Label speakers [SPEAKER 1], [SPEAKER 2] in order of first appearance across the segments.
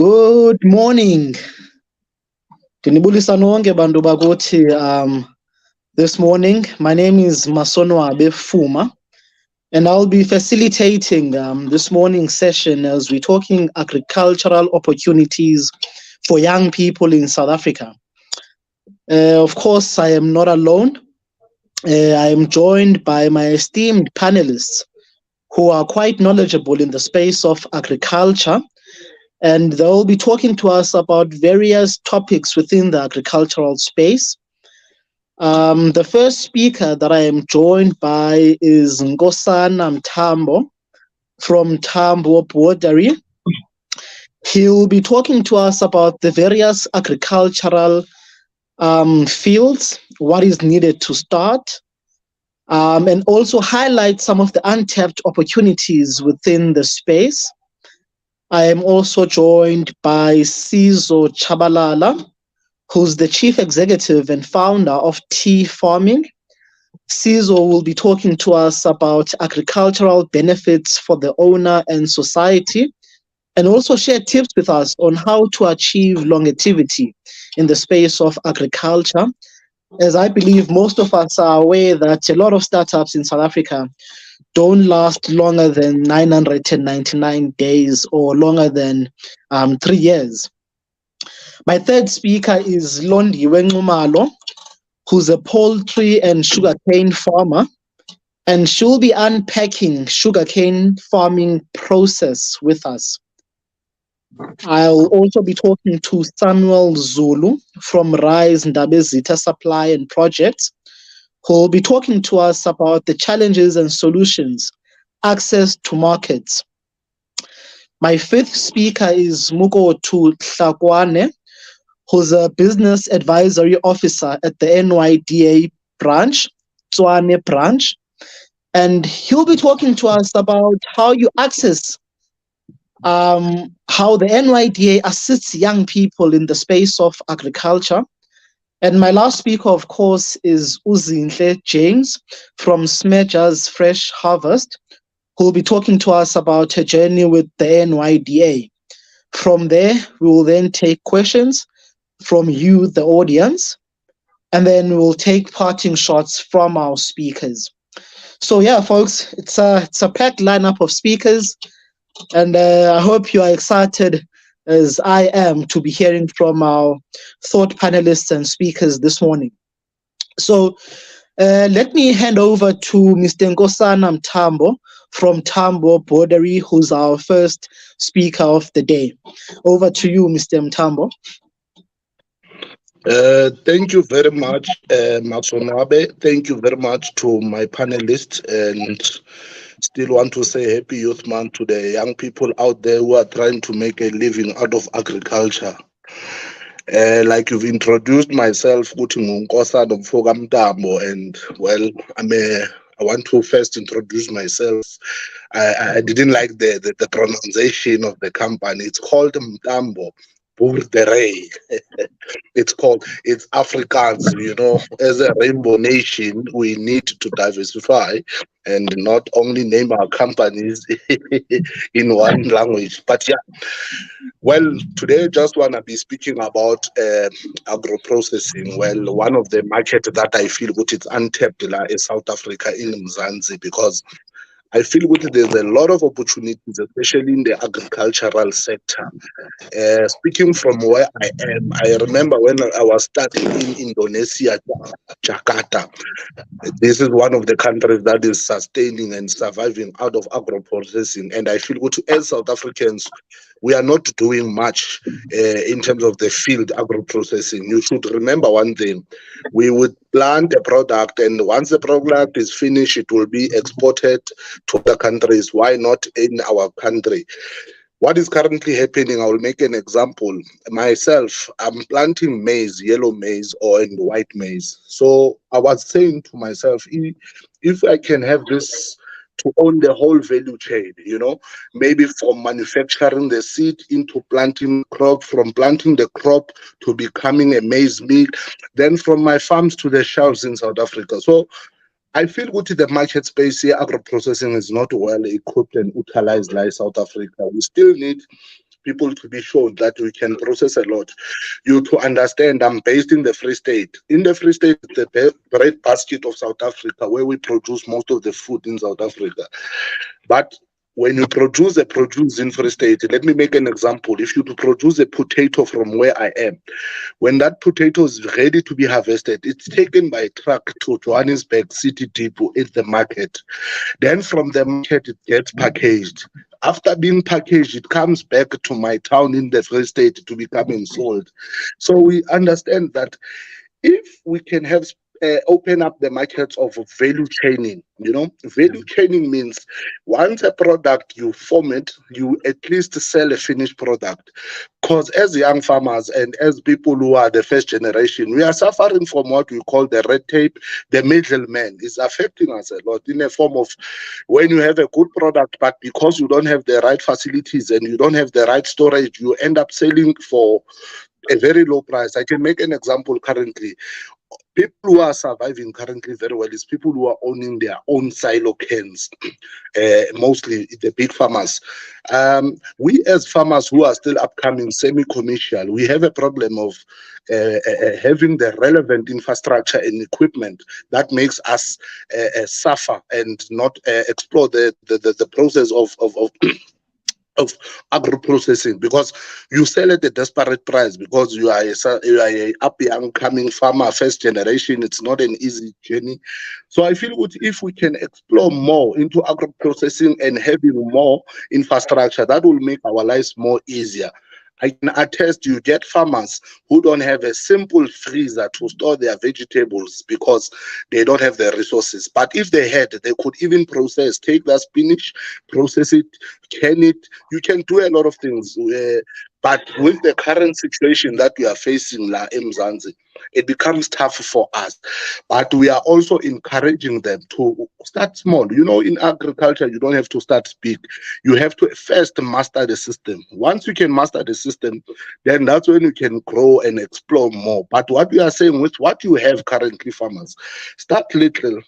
[SPEAKER 1] Good morning. Dinibulisa nonke bantu bakuthi this morning. My name is Masonwabe Fuma, and I'll be facilitating this morning's session as we're talking agricultural opportunities for young people in South Africa. Of course, I am not alone. I am joined by my esteemed panelists who are quite knowledgeable in the space of agriculture, and they'll be talking to us about various topics within the agricultural space. The first speaker that I am joined by is Nkosana Mtambo from Tambo Boerdery. He'll be talking to us about the various agricultural fields, what is needed to start, and also highlight some of the untapped opportunities within the space. I am also joined by Sizo Chabalala, who's the Chief Executive and founder of Tea Farming. Sizo will be talking to us about agricultural benefits for the owner and society, and also share tips with us on how to achieve longevity in the space of agriculture, as I believe most of us are aware that a lot of startups in South Africa don't last longer than 999 days or longer than 3 years. My third speaker is Londi Wenxumalo, who's a poultry and sugarcane farmer, and she'll be unpacking sugarcane farming process with us. I'll also be talking to Samuel Zulu from Rise Ndabezitha Supply and Projects, who will be talking to us about the challenges and solutions, access to markets. My fifth speaker is Mukotu Tlakwane, who's a business advisory officer at the NYDA branch, Tshwane branch, and he'll be talking to us about how you access, how the NYDA assists young people in the space of agriculture. And my last speaker, of course, is Uzinhle James from Smedja's Fresh Harvest, who will be talking to us about her journey with the NYDA. From there, we will then take questions from you, the audience, and then we will take parting shots from our speakers. So yeah, folks, it's a packed lineup of speakers, and I hope you are excited as I am to be hearing from our thought panelists and speakers this morning. So let me hand over to Mr. Nkosana Mtambo from Tambo Boerdery, who's our first speaker of the day. Over to you, Mr. Mtambo.
[SPEAKER 2] Thank you very much, Masonwabe. Thank you very much to my panelists, and still want to say Happy Youth Month to the young people out there who are trying to make a living out of agriculture. Like you've introduced myself, Nkosana Mtambo, and well, I want to first introduce myself. I didn't like the pronunciation of the company. It's called Mtambo Boerdery. It's Afrikaans, you know. As a rainbow nation, we need to diversify and not only name our companies in one language. But yeah, well, today just want to be speaking about agro-processing. Well, one of the markets that I feel which is untapped is South Africa in Mzansi, because I feel there's a lot of opportunities, especially in the agricultural sector. Speaking from where I am, I remember when I was studying in Indonesia, Jakarta. This is one of the countries that is sustaining and surviving out of agro-processing. And I feel as South Africans, we are not doing much in terms of the field agro-processing. You should remember one thing. We would plant a product, and once the product is finished, it will be exported to other countries. Why not in our country? What is currently happening, I will make an example. Myself, I'm planting maize, yellow maize and white maize. So I was saying to myself, if I can have this to own the whole value chain, you know, maybe from manufacturing the seed into planting crop, from planting the crop to becoming a maize meal, then from my farms to the shelves in South Africa. So I feel the market space here, agro-processing is not well equipped and utilized like South Africa. We still need people to be shown that we can process a lot. You to understand, I'm based in the Free State. In the Free State, the bread basket of South Africa, where we produce most of the food in South Africa. But when you produce a produce in Free State, let me make an example. If you to produce a potato from where I am, when that potato is ready to be harvested, it's taken by truck to Johannesburg City Depot at the market. Then from the market, it gets packaged. After being packaged, it comes back to my town in the Free State to become sold. So we understand that if we can have open up the markets of value chaining, value chaining means once a product you form it, you at least sell a finished product. Because as young farmers and as people who are the first generation, we are suffering from what we call the red tape. The middleman is affecting us a lot in a form of when you have a good product, but because you don't have the right facilities and you don't have the right storage, you end up selling for a very low price. I can make an example currently. People who are surviving currently very well is people who are owning their own silo cans, mostly the big farmers. We as farmers who are still upcoming, semi-commercial, we have a problem of having the relevant infrastructure and equipment that makes us suffer and not explore the process of agro-processing, because you sell at a desperate price because you are a up young coming farmer, first generation. It's not an easy journey. So I feel good if we can explore more into agro-processing and having more infrastructure, that will make our lives more easier. I can attest you get farmers who don't have a simple freezer to store their vegetables because they don't have the resources. But if they had, they could even take that spinach, process it, can it. You can do a lot of things. But with the current situation that we are facing in Mzansi, it becomes tough for us. But we are also encouraging them to start small. In agriculture, you don't have to start big. You have to first master the system. Once you can master the system, then that's when you can grow and explore more. But what we are saying with what you have currently, farmers, start little.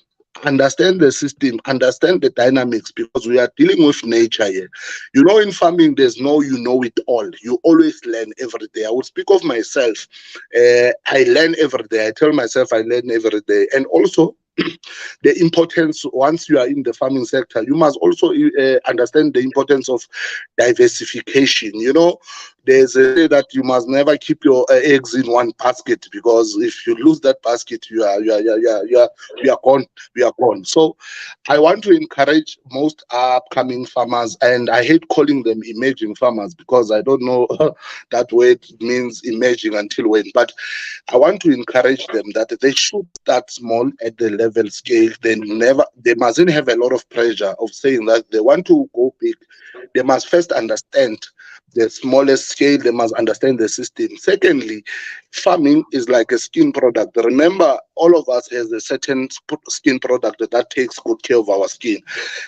[SPEAKER 2] Understand the system, understand the dynamics, because we are dealing with nature here. In farming, there's no you know it all. You always learn every day. I would speak of myself. I learn every day. I tell myself I learn every day. And also, the importance, once you are in the farming sector, you must also understand the importance of diversification. There's a say that you must never keep your eggs in one basket, because if you lose that basket, you are gone. We are gone. So I want to encourage most upcoming farmers, and I hate calling them emerging farmers because I don't know that word means emerging until when, but I want to encourage them that they should start small at the level scale. They mustn't have a lot of pressure of saying that they want to go big. They must first understand the smallest scale. They must understand the system. Secondly, farming is like a skin product. Remember, all of us has a certain skin product that takes good care of our skin.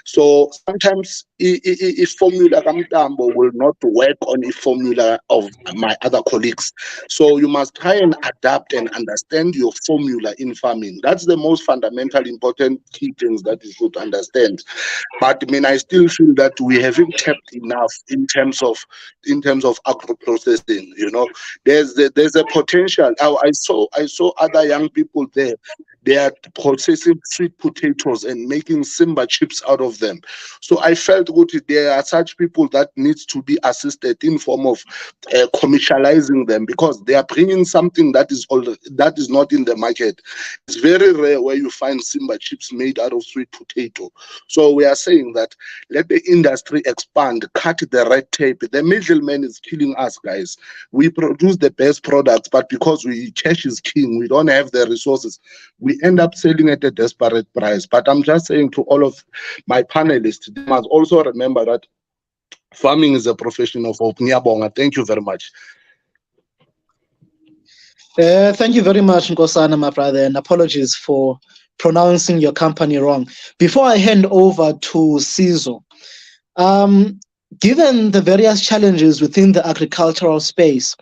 [SPEAKER 2] So sometimes a formula will not work on a formula of my other colleagues. So you must try and adapt and understand your formula in farming. That's the most fundamental, important key things that you should understand. But I still feel that we haven't tapped enough in terms of agro-processing. There's a potential. I saw other young people there. They are processing sweet potatoes and making Simba chips out of them. So I felt good. There are such people that needs to be assisted in form of commercializing them, because they are bringing something that is not in the market. It's very rare where you find Simba chips made out of sweet potato. So we are saying that let the industry expand, cut the red tape. The middleman is killing us, guys. We produce the best products, but because cash is king, we don't have the resources. We end up selling at a desperate price. But I'm just saying to all of my panelists, they must also remember that farming is a profession of hope. Ngiyabonga. Thank you very much.
[SPEAKER 1] Thank you very much, Nkosana, my brother, and apologies for pronouncing your company wrong. Before I hand over to Sizo, given the various challenges within the agricultural space,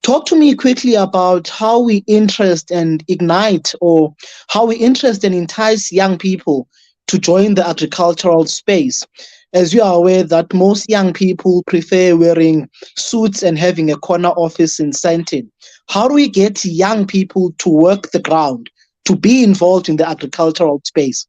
[SPEAKER 1] talk to me quickly about how we interest and ignite, or how we interest and entice young people to join the agricultural space. as you are aware that most young people prefer wearing suits and having a corner office in Sandton. How do we get young people to work the ground, to be involved in the agricultural space?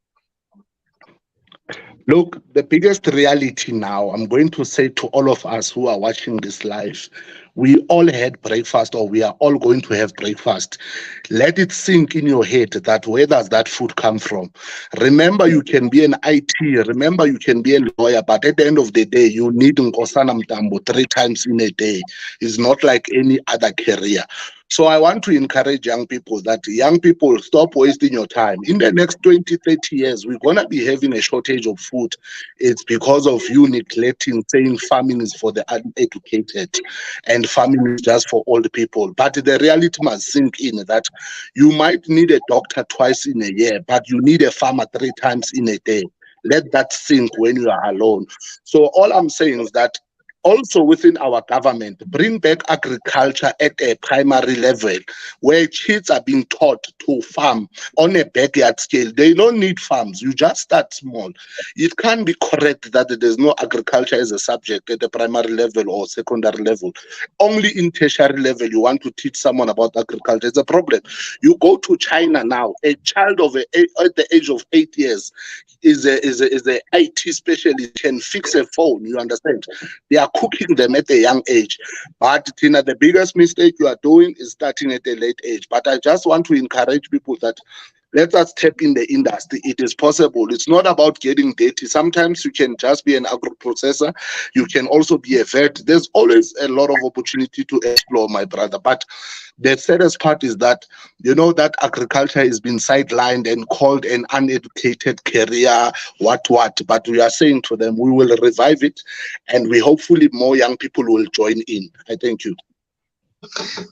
[SPEAKER 2] Look, the biggest reality now, I'm going to say to all of us who are watching this live, we all had breakfast or we are all going to have breakfast. Let it sink in your head that where does that food come from? Remember, you can be an IT, remember, you can be a lawyer, but at the end of the day, you need Nkosana Mtambo 3 times in a day. It's not like any other career. So I want to encourage young people that young people, stop wasting your time. In the next 20, 30 years, we're going to be having a shortage of food. It's because of you neglecting, saying farming is for the uneducated and farming is just for old people. But the reality must sink in that you might need a doctor twice in a year, but you need a farmer 3 times in a day. Let that sink when you are alone. So all I'm saying is that also within our government, bring back agriculture at a primary level where kids are being taught to farm on a backyard scale. They don't need farms. You just start small. It can't be correct that there's no agriculture as a subject at the primary level or secondary level. Only in tertiary level you want to teach someone about agriculture. It's a problem. You go to China now, a child at the age of 8 years is a IT specialist, can fix a phone. You understand? They are cooking them at a young age. But Tina, the biggest mistake you are doing is starting at a late age. But I just want to encourage people that let us tap in the industry. It is possible. It's not about getting dirty. Sometimes you can just be an agro-processor. You can also be a vet. There's always a lot of opportunity to explore, my brother. But the saddest part is that, you know, that agriculture has been sidelined and called an uneducated career, what. But we are saying to them, we will revive it, and we hopefully more young people will join in. I thank you.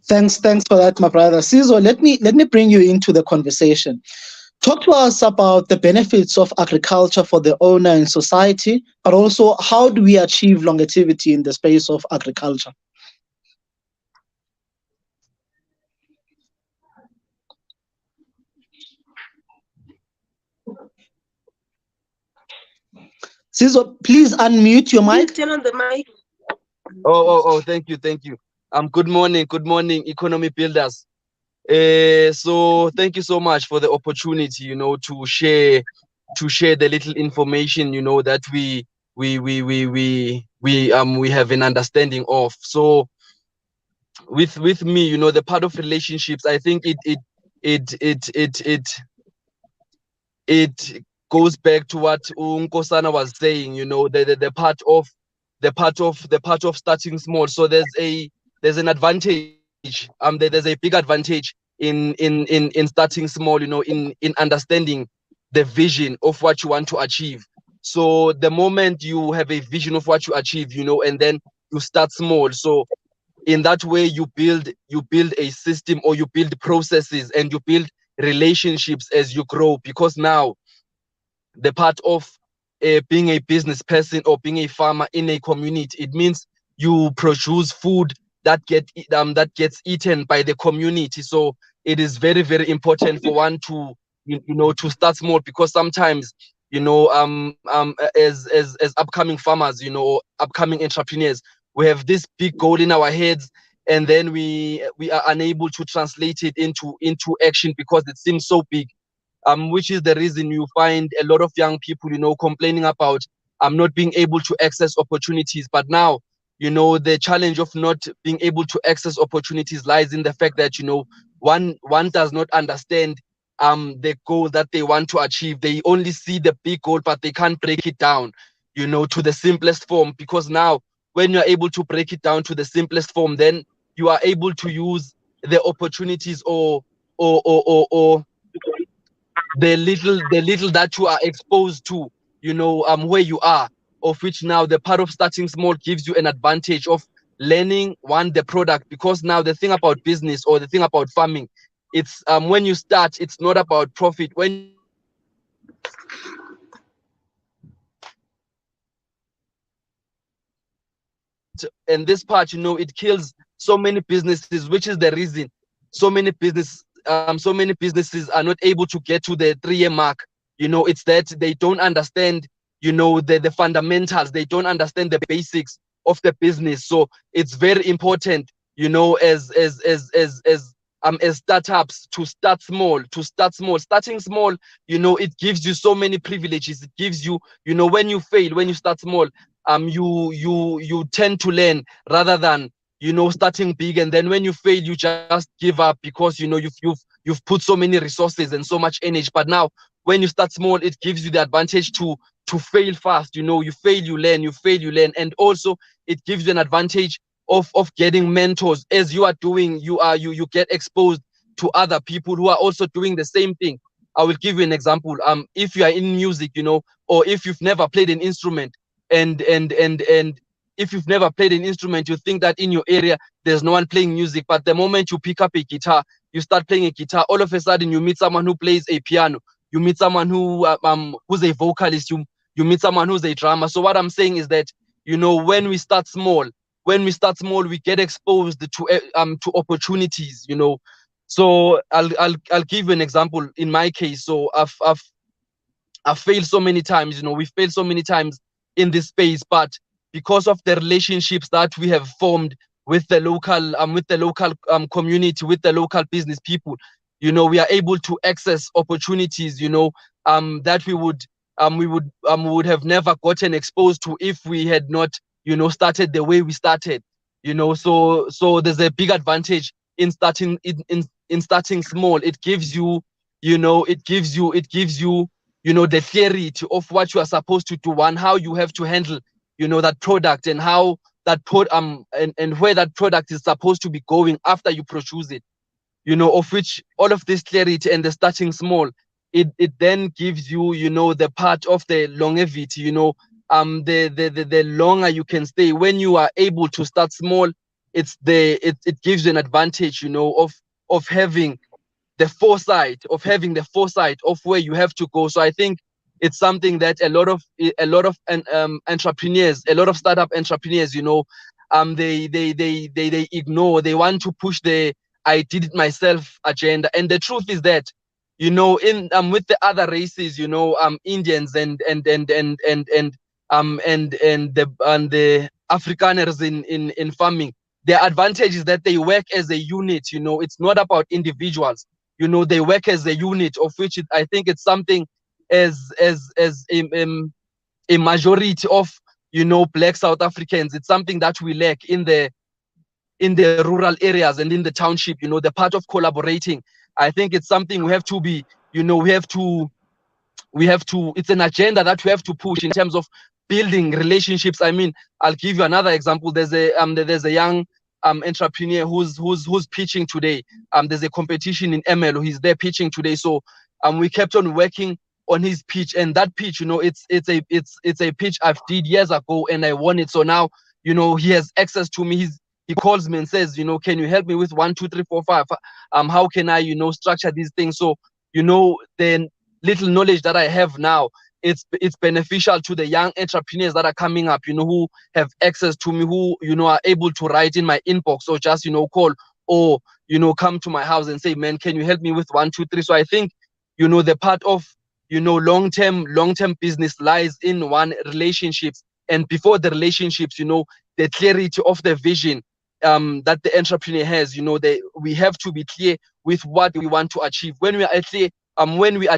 [SPEAKER 1] Thanks for that, my brother. Sizo, let me bring you into the conversation. Talk to us about the benefits of agriculture for the owner and society, but also how do we achieve longevity in the space of agriculture? Sizo, please unmute your mic.
[SPEAKER 3] Turn on the mic.
[SPEAKER 4] Oh, thank you. Good morning, economy builders. So thank you so much for the opportunity, you know, to share the little information, you know, that we have an understanding of. So with me, you know, the part of relationships, I think it goes back to what Nkosana was saying, you know, the part of starting small. So there's an advantage. There's a big advantage in starting small, you know, in understanding the vision of what you want to achieve. So the moment you have a vision of what you achieve, you know, and then you start small. So in that way you build a system, or you build processes, and you build relationships as you grow, because now the part of being a business person or being a farmer in a community, it means you produce food that gets eaten by the community. So it is very, very important for one to to start small, because sometimes, you know, as upcoming farmers, you know, upcoming entrepreneurs, we have this big goal in our heads, and then we are unable to translate it into action because it seems so big. Which is the reason you find a lot of young people, you know, complaining about not being able to access opportunities. But now, you know, the challenge of not being able to access opportunities lies in the fact that, you know, one does not understand the goal that they want to achieve. They only see the big goal, but they can't break it down, you know, to the simplest form. Because now, when you're able to break it down to the simplest form, then you are able to use the opportunities or the little that you are exposed to, you know, where you are, of which now the part of starting small gives you an advantage of learning the product. Because now the thing about business, or the thing about farming, it's when you start, it's not about profit. And this part, you know, it kills so many businesses, which is the reason so many businesses are not able to get to the 3-year mark. You know, it's that they don't understand the fundamentals. They don't understand the basics of the business. So it's very important, as startups, to start small. Starting small, it gives you so many privileges. It gives you, when you fail, when you start small, you tend to learn rather than, starting big, and then when you fail, you just give up because you've put so many resources and so much energy. But now, when you start small, it gives you the advantage to fail fast. You fail, you learn, you fail, you learn, and also it gives you an advantage of getting mentors. As you are doing, you get exposed to other people who are also doing the same thing. I will give you an example. If you are in music, or if you've never played an instrument, and if you've never played an instrument, you think that in your area there's no one playing music. But the moment you pick up a guitar, you start playing a guitar, all of a sudden you meet someone who plays a piano, you meet someone who's a vocalist, you meet someone who's a drummer. So what I'm saying is that, when we start small, we get exposed to opportunities. So I'll give you an example. In my case, so I've failed so many times. We failed so many times in this space, but because of the relationships that we have formed with the local community, with the local business people, we are able to access opportunities, that we would have never gotten exposed to if we had not, started the way we started. So there's a big advantage in starting small. It gives you, the clarity of what you are supposed to do and how you have to handle, that product, and how and where that product is supposed to be going after you produce it. Of which all of this clarity and the starting small, it then gives you, the part of the longevity. The longer you can stay when you are able to start small. It gives you an advantage, of having the foresight, of where you have to go. So I think it's something that a lot of entrepreneurs, a lot of startup entrepreneurs, they ignore. They want to push the "I did it myself" agenda. And the truth is that, in with the other races, Indians and the Afrikaners in farming, their advantage is that they work as a unit. It's not about individuals. They work as a unit, of which I think it's something as a majority of, Black South Africans. It's something that we lack in the rural areas and in the township. The part of collaborating. I think it's something we have to be. It's an agenda that we have to push in terms of building relationships. I mean, I'll give you another example. There's a young entrepreneur who's pitching today. There's a competition in ML. He's there pitching today. So we kept on working on his pitch, and that pitch, it's a pitch I've did years ago, and I won it. So now, he has access to me. He calls me and says, can you help me with 1, 2, 3, 4, 5? How can I, structure these things? So, the little knowledge that I have now, it's beneficial to the young entrepreneurs that are coming up, who have access to me, who, are able to write in my inbox, or just, call, or, come to my house and say, man, can you help me with 1, 2, 3? So I think, the part of, long-term business lies in relationships. And before the relationships, the clarity of the vision that the entrepreneur has. We have to be clear with what we want to achieve. When we are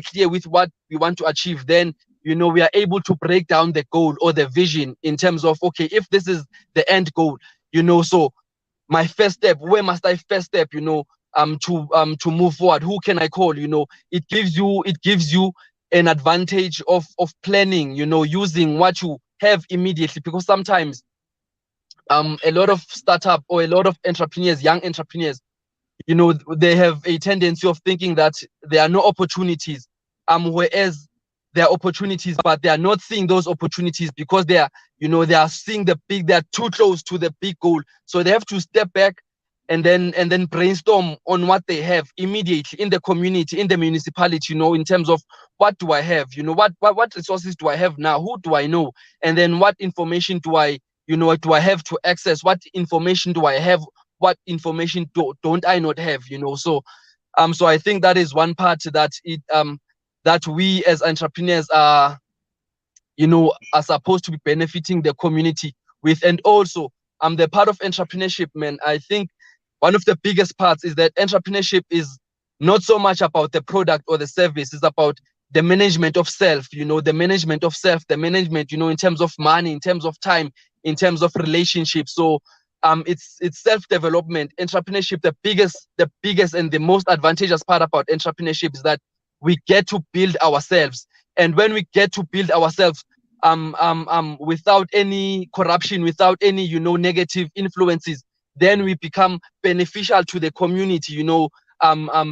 [SPEAKER 4] clear with what we want to achieve, then we are able to break down the goal or the vision in terms of, okay, if this is the end goal, so my first step, where must I first step, to move forward? Who can I call? It gives you an advantage of planning, using what you have immediately, because sometimes a lot of startup or a lot of entrepreneurs, young entrepreneurs, they have a tendency of thinking that there are no opportunities, whereas there are opportunities, but they are not seeing those opportunities because they are seeing they are too close to the big goal. So they have to step back and then brainstorm on what they have immediately in the community, in the municipality, in terms of what do I have, what resources do I have now, who do I know, and then what information do I have to access, what information do I have, what information don't I not have, so I think that is one part that that we as entrepreneurs are are supposed to be benefiting the community with. And also, the part of entrepreneurship, man, I think one of the biggest parts is that entrepreneurship is not so much about the product or the service. It's about the management of self, the management of self, the management, in terms of money, in terms of time, in terms of relationships. So it's self-development. Entrepreneurship, the biggest and the most advantageous part about entrepreneurship is that we get to build ourselves. And when we get to build ourselves, without any corruption, without any, negative influences, then we become beneficial to the community,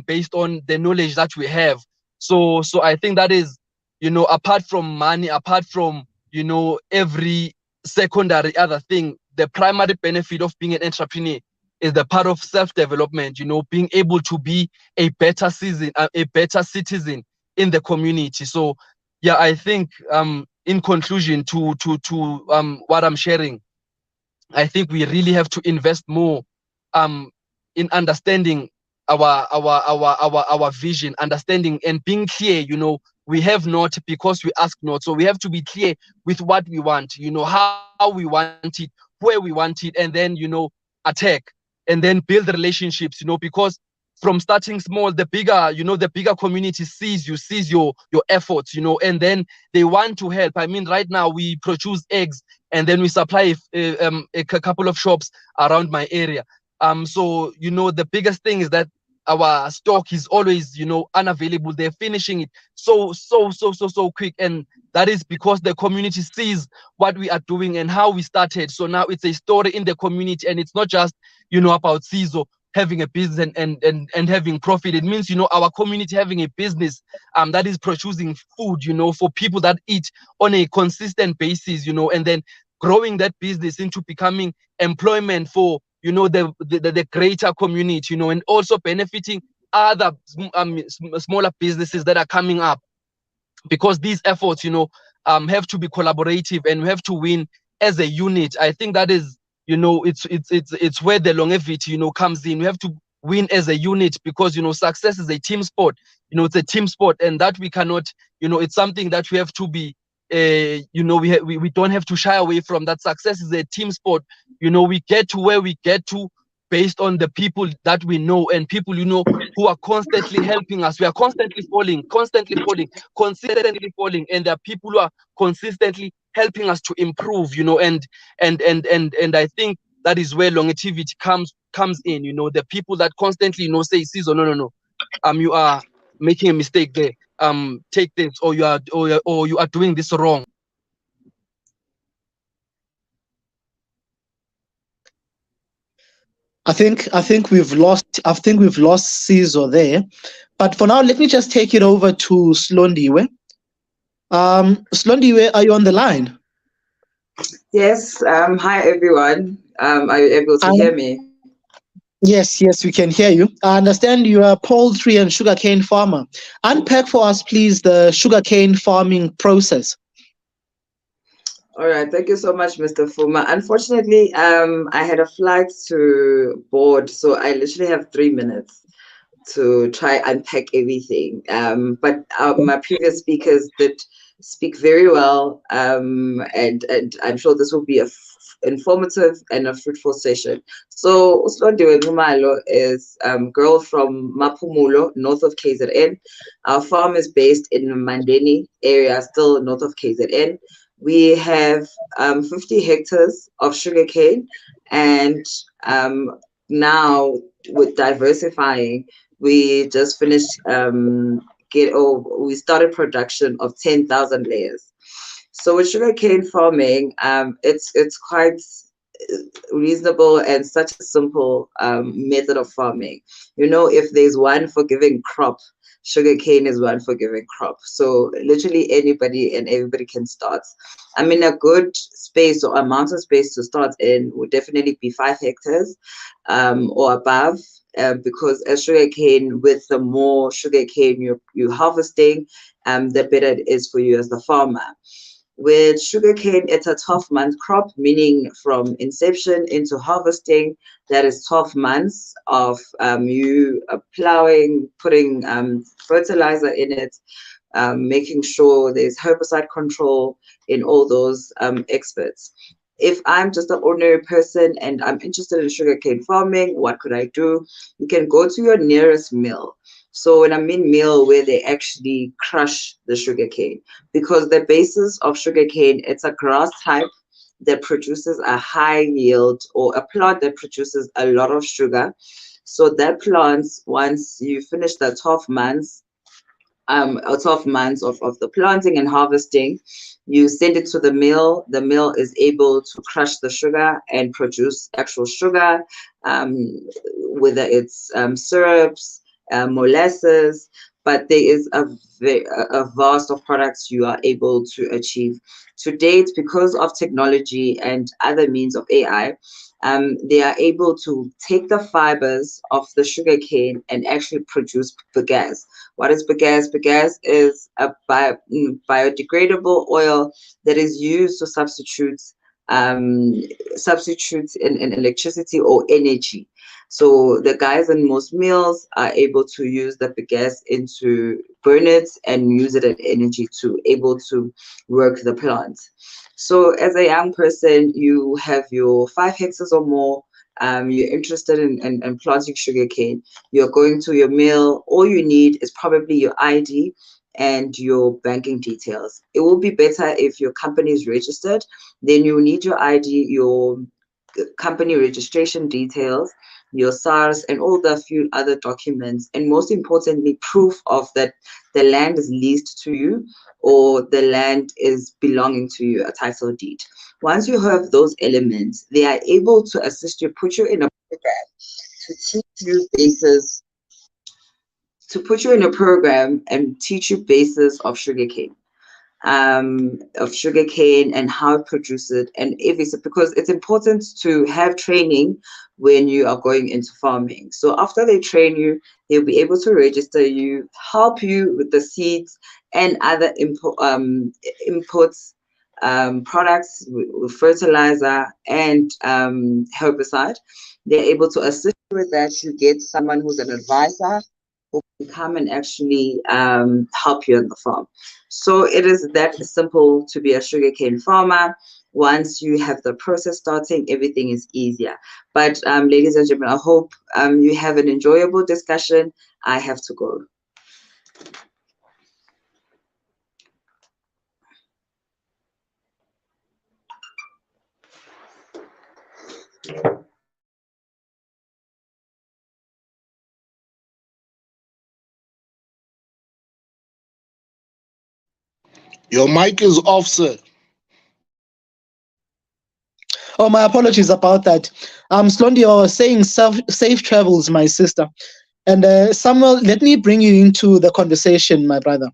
[SPEAKER 4] based on the knowledge that we have. So I think that is, apart from money, apart from, every secondary other thing, the primary benefit of being an entrepreneur is the part of self-development, being able to be a better citizen in the community. So yeah, I think in conclusion to what I'm sharing, I think we really have to invest more in understanding our vision, understanding and being clear. We have not because we ask not. So we have to be clear with what we want, how we want it, where we want it, and then attack and then build relationships, because from starting small, the bigger community sees your efforts, and then they want to help. I mean, right now we produce eggs and then we supply a couple of shops around my area. So the biggest thing is that our stock is always unavailable. They're finishing it so quick, and that is because the community sees what we are doing and how we started. So now it's a story in the community, and it's not just about CISO having a business and having profit. It means our community having a business that is producing food for people that eat on a consistent basis, and then growing that business into becoming employment for the greater community, and also benefiting other smaller businesses that are coming up, because these efforts have to be collaborative and we have to win as a unit. I think that is it's where the longevity comes in. We have to win as a unit, because success is a team sport. It's a team sport, and that we cannot, it's something that we have to be we don't have to shy away from. That success is a team sport. We get to where we get to based on the people that we know, and people who are constantly helping us. We are constantly falling, consistently falling, and there are people who are consistently helping us to improve, and I think that is where longevity comes in. The people that constantly say, "Caesar, no, you are making a mistake there, take this, or you are doing this wrong."
[SPEAKER 1] I think we've lost Caesar there, but for now let me just take it over to Slondiwe. Slondiwe, are you on the line?
[SPEAKER 3] Yes. Hi everyone. Are you able to hear me?
[SPEAKER 1] Yes, we can hear you. I understand you are a poultry and sugarcane farmer. Unpack for us, please, the sugarcane farming process.
[SPEAKER 3] All right. Thank you so much, Mr. Fuma. Unfortunately, I had a flight to board, so I literally have 3 minutes to try unpack everything. But my previous speakers did speak very well, and I'm sure this will be a informative and a fruitful session. So Slondiwe Ngumalo is girl from Mapumulo, north of KZN. Our farm is based in the Mandeni area, still north of KZN. We have 50 hectares of sugarcane, and now with diversifying, we just finished we started production of 10,000 layers. So with sugarcane farming, it's quite reasonable and such a simple method of farming. If there's one forgiving crop, sugarcane is one forgiving crop. So literally anybody and everybody can start. I mean, a good space or amount of space to start in would definitely be 5 hectares or above. Because as sugarcane, with the more sugarcane you're harvesting, the better it is for you as the farmer. With sugarcane, it's a 12-month crop, meaning from inception into harvesting, that is 12 months of you plowing, putting fertilizer in it, making sure there's herbicide control in all those experts. If I'm just an ordinary person and I'm interested in sugarcane farming, what could I do? You can go to your nearest mill. So when I mean mill, where they actually crush the sugarcane, because the basis of sugarcane, it's a grass type that produces a high yield, or a plant that produces a lot of sugar. So that plant, once you finish the 12 months, 12 months of the planting and harvesting, you send it to the mill. The mill is able to crush the sugar and produce actual sugar, whether it's syrups, molasses, but there is a vast of products you are able to achieve. To date, because of technology and other means of AI, they are able to take the fibers of the sugarcane and actually produce bagasse. What is bagasse? Bagasse is a biodegradable oil that is used to substitute in electricity or energy. So the guys in most mills are able to use the bagasse into burn it and use it as energy to able to work the plant. So as a young person, you have your 5 hectares or more, you're interested in planting sugarcane, you're going to your mill, all you need is probably your ID and your banking details. It will be better if your company is registered. Then you need your ID, your company registration details, your SARS, and all the few other documents, and most importantly, proof of that the land is leased to you or the land is belonging to you, a title deed. Once you have those elements, they are able to assist you, put you in a program to teach you basis, to put you in a program and teach you basis of sugarcane, and how to produce it, and if it's, because it's important to have training when you are going into farming. So after they train you, they'll be able to register you, help you with the seeds and other inputs, products with fertilizer and herbicide. They're able to assist you with that. You get someone who's an advisor who can come and actually help you on the farm. So it is that simple to be a sugarcane farmer. Once you have the process starting, everything is easier. But ladies and gentlemen, I hope you have an enjoyable discussion. I have to go.
[SPEAKER 2] Your mic is off, sir.
[SPEAKER 1] Oh, my apologies about that. Slondi, I was saying safe travels, my sister. And Samuel, let me bring you into the conversation, my brother.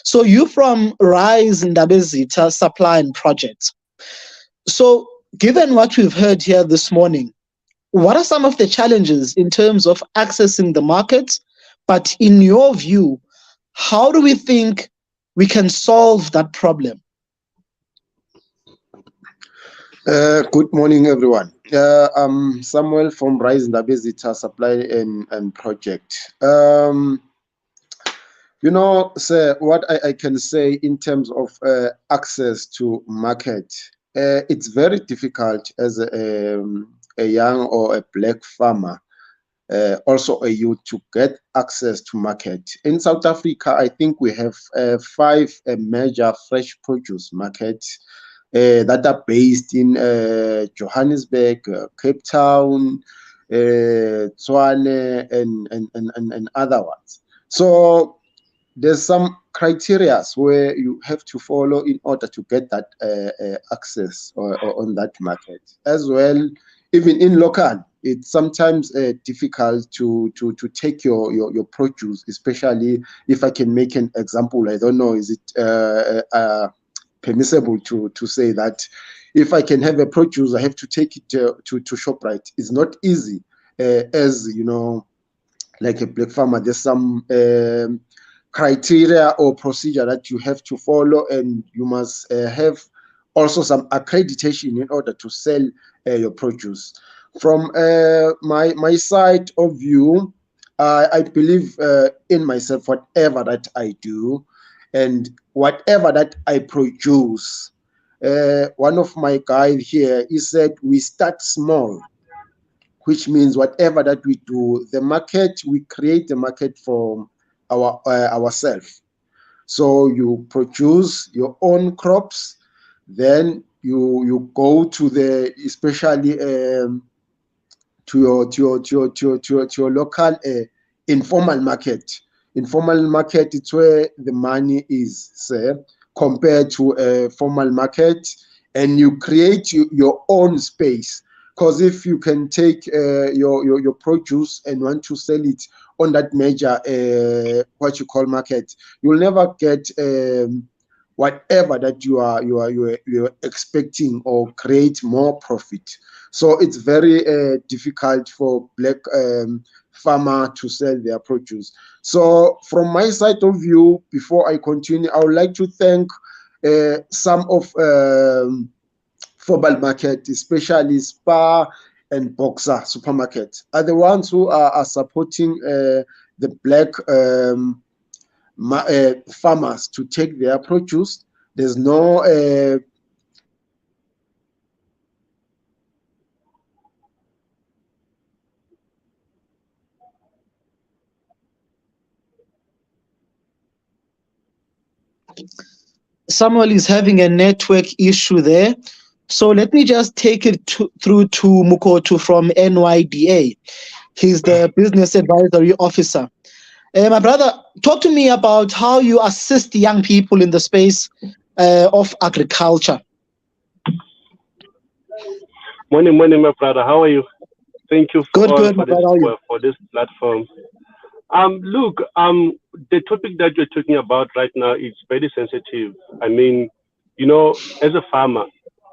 [SPEAKER 1] So you from Rise Ndabezitha Supply and Projects. So given what we've heard here this morning, what are some of the challenges in terms of accessing the market? But in your view, how do we think we can solve that problem?
[SPEAKER 5] Good morning, everyone. I'm Samuel from Rise Ndabezitha Supply and Project. Sir, what I can say in terms of access to market, it's very difficult as a young or a black farmer, also a youth, to get access to market. In South Africa, I think we have 5 major fresh produce markets that are based in Johannesburg, Cape Town, Tshwane, and other ones. So there's some criteria where you have to follow in order to get that access or on that market. As well, even in local, it's sometimes difficult to take your produce, especially if I can make an example. I don't know, is it permissible to say that if I can have a produce, I have to take it to ShopRite? It's not easy, as you know, like a black farmer. There's some criteria or procedure that you have to follow, and you must have also some accreditation in order to sell your produce. From my side of view, I believe in myself. Whatever that I do, and whatever that I produce. One of my guys here, he said we start small, which means whatever that we do, the market, we create the market from ourselves. So you produce your own crops, then you go to the, especially to your local informal market. Informal market, it's where the money is, say, compared to a formal market, and you create your own space. Because if you can take your produce and want to sell it on that major what you call market, you'll never get whatever that you're expecting or create more profit. So it's very difficult for black farmer to sell their produce. So from my side of view, before I continue, I would like to thank some of formal market, especially Spar and Boxer supermarket, are the ones who are supporting the black farmers to take their produce. There's no
[SPEAKER 1] Samuel is having a network issue there. So let me just take it through to Mukotu from NYDA. He's the Business Advisory Officer. My brother, talk to me about how you assist young people in the space of agriculture.
[SPEAKER 6] Morning, my brother. How are you? Thank you
[SPEAKER 1] Good, my brother.
[SPEAKER 6] For this platform. Look, the topic that you're talking about right now is very sensitive. I mean, you know, as a farmer,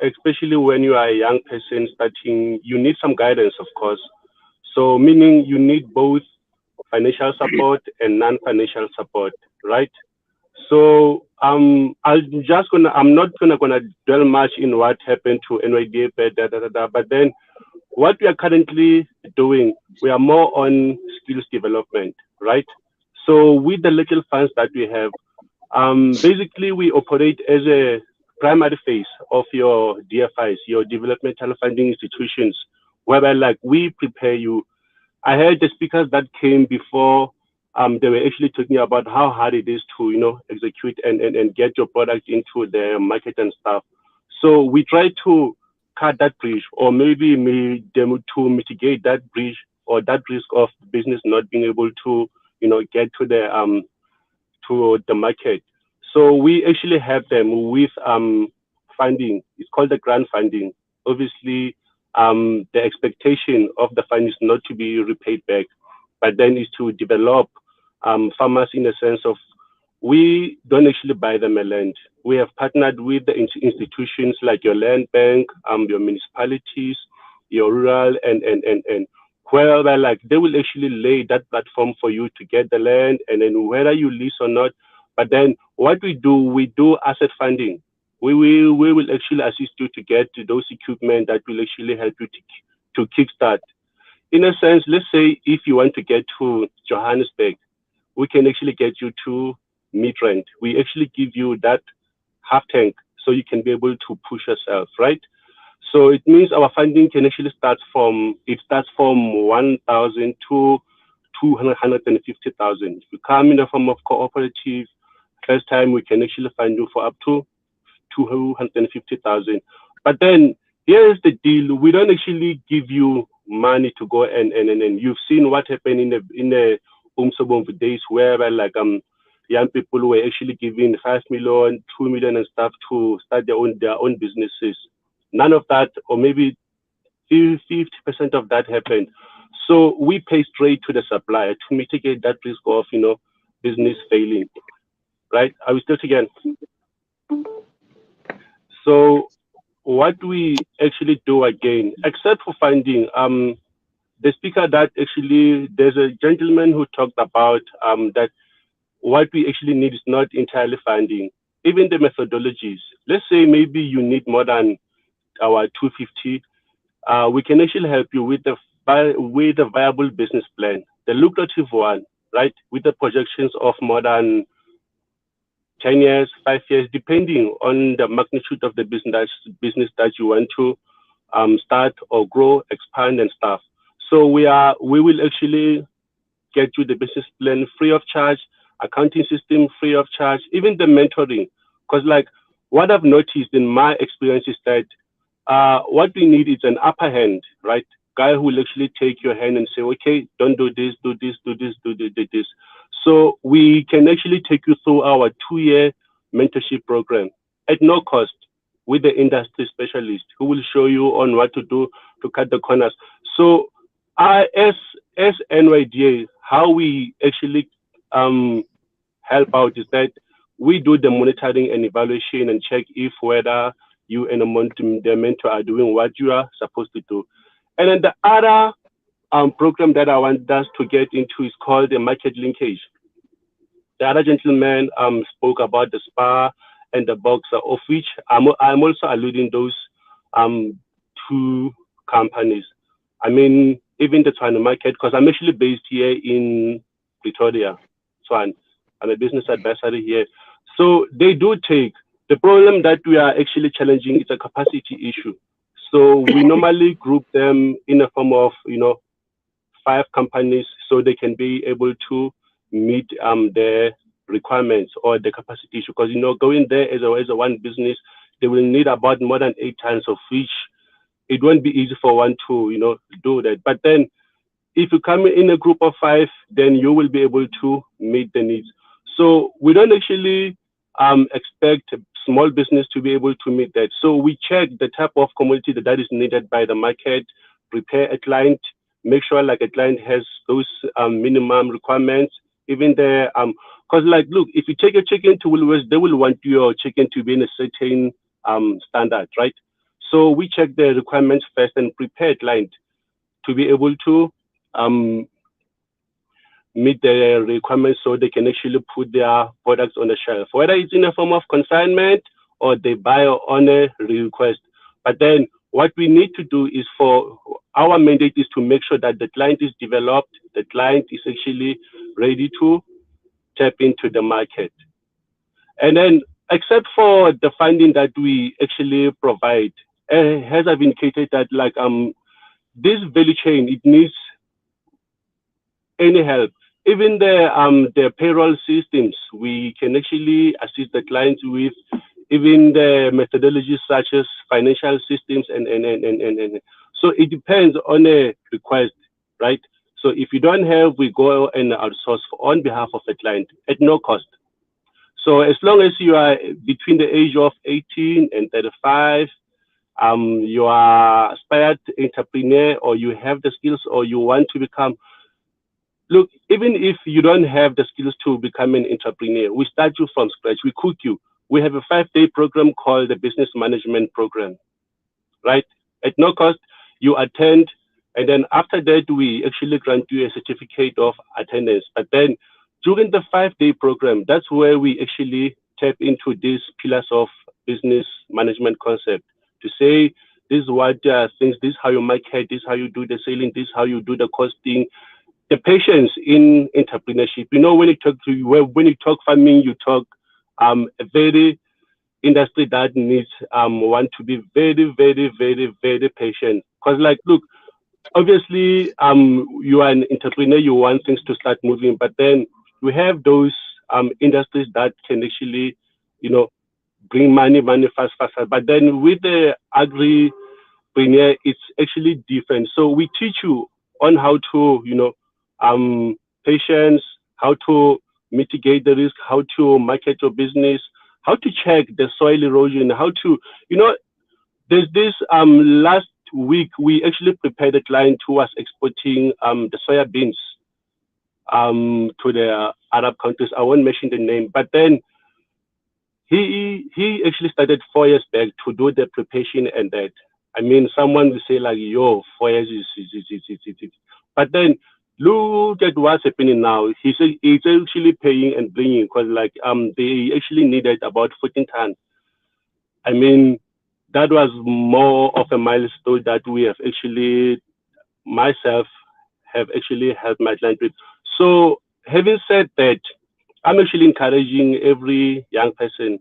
[SPEAKER 6] especially when you are a young person starting, you need some guidance, of course. So, meaning you need both financial support and non-financial support, right? So, I'm not gonna dwell much in what happened to NYDA, but then what we are currently doing, we are more on skills development, right? So with the little funds that we have, basically we operate as a primary phase of your DFIs, your developmental funding institutions, whereby like we prepare you. I heard the speakers that came before, they were actually talking about how hard it is to, you know, execute and get your product into the market and stuff. So we try to cut that bridge, or maybe to mitigate that bridge or that risk of business not being able to, you know, get to the market. So we actually help them with funding. It's called the grant funding. Obviously, the expectation of the fund is not to be repaid back, but then is to develop farmers in the sense of, we don't actually buy them a land. We have partnered with the institutions like your land bank, your municipalities, your rural, and where like they will actually lay that platform for you to get the land, and then whether you lease or not. But then what we do asset funding. We will actually assist you to get to those equipment that will actually help you to kickstart. In a sense, let's say if you want to get to Johannesburg, we can actually get you to Midrand. We actually give you that half tank so you can be able to push yourself, right? So it means our funding can actually start from 1,000 to 250,000. If you come in the form of cooperative, first time we can actually fund you for up to 250,000. But then here's the deal: we don't actually give you money to go and you've seen what happened in the Umsobomvu days, where like young people were actually giving 5 million, 2 million and stuff to start their own businesses. None of that, or maybe 50% of that happened. So we pay straight to the supplier to mitigate that risk of, you know, business failing. Right? Are we still together? So what we actually do again, except for funding, the speaker that actually, there's a gentleman who talked about that what we actually need is not entirely funding, even the methodologies. Let's say maybe you need more than our 250. We can actually help you with the viable business plan, the lucrative one, right? With the projections of more than 10 years, 5 years, depending on the magnitude of the business that you want to start or grow, expand and stuff. So we will actually get you the business plan free of charge, accounting system free of charge, even the mentoring. Because like what I've noticed in my experience is that what we need is an upper hand, right? Guy who will actually take your hand and say, okay, don't do this, do this, do this, do this. So we can actually take you through our 2-year mentorship program at no cost with the industry specialist who will show you on what to do to cut the corners. So as NYDA, how we actually help out is that we do the monitoring and evaluation and check if whether you and the mentor are doing what you are supposed to do. And then the other program that I want us to get into is called the market linkage. The other gentleman spoke about the spa and the boxer, of which I'm also alluding those 2 companies. I mean, even the Tshwane market, because I'm actually based here in Pretoria, Tshwane. I'm a business advisor here. So they do take, the problem that we are actually challenging is a capacity issue. So we normally group them in a form of, 5 companies so they can be able to meet their requirements or the capacity issue. Because, going there as a one business, they will need about more than 8 tons, of which it won't be easy for one to, do that. But then if you come in a group of 5, then you will be able to meet the needs. So we don't actually expect small business to be able to meet that. So we check the type of commodity that is needed by the market, prepare a client, make sure like a client has those minimum requirements, even the, because like, look, if you take a chicken to Woolworths, they will want your chicken to be in a certain standard, right? So we check the requirements first and prepare a client to be able to meet the requirements so they can actually put their products on the shelf, whether it's in a form of consignment or they buy on a request. But then what we need to do is for our mandate is to make sure that the client is developed, the client is actually ready to tap into the market. And then except for the funding that we actually provide, as I've indicated that like this value chain, it needs any help. Even the payroll systems, we can actually assist the clients with even the methodologies such as financial systems and so it depends on a request, right? So if you don't have, we go and outsource on behalf of the client at no cost. So as long as you are between the age of 18 and 35, you are aspired entrepreneur or you have the skills or you want to become, look, even if you don't have the skills to become an entrepreneur, we start you from scratch, we cook you. We have a 5-day program called the Business Management Program, right? At no cost, you attend, and then after that, we actually grant you a certificate of attendance. But then during the 5-day program, that's where we actually tap into these pillars of business management concept to say, this is what things, this is how you market, this is how you do the selling, this is how you do the costing, the patience in entrepreneurship. When you talk farming, you talk a very industry that needs one to be very, very, very, very patient. Because like, look, obviously you are an entrepreneur, you want things to start moving, but then we have those industries that can actually, bring money fast. But then with the agripreneur, it's actually different. So we teach you on how to, patience, how to mitigate the risk, how to market your business, how to check the soil erosion, how to, there's this last week we actually prepared a client who was exporting the soya beans to the Arab countries. I won't mention the name, but then he actually started 4 years back to do the preparation and that. I mean, someone will say like, yo, 4 years is. But then look at what's happening now. He's actually paying and bringing because like they actually needed about 14 tons. I mean, that was more of a milestone that we have actually, myself, have actually helped my client with. So having said that, I'm actually encouraging every young person.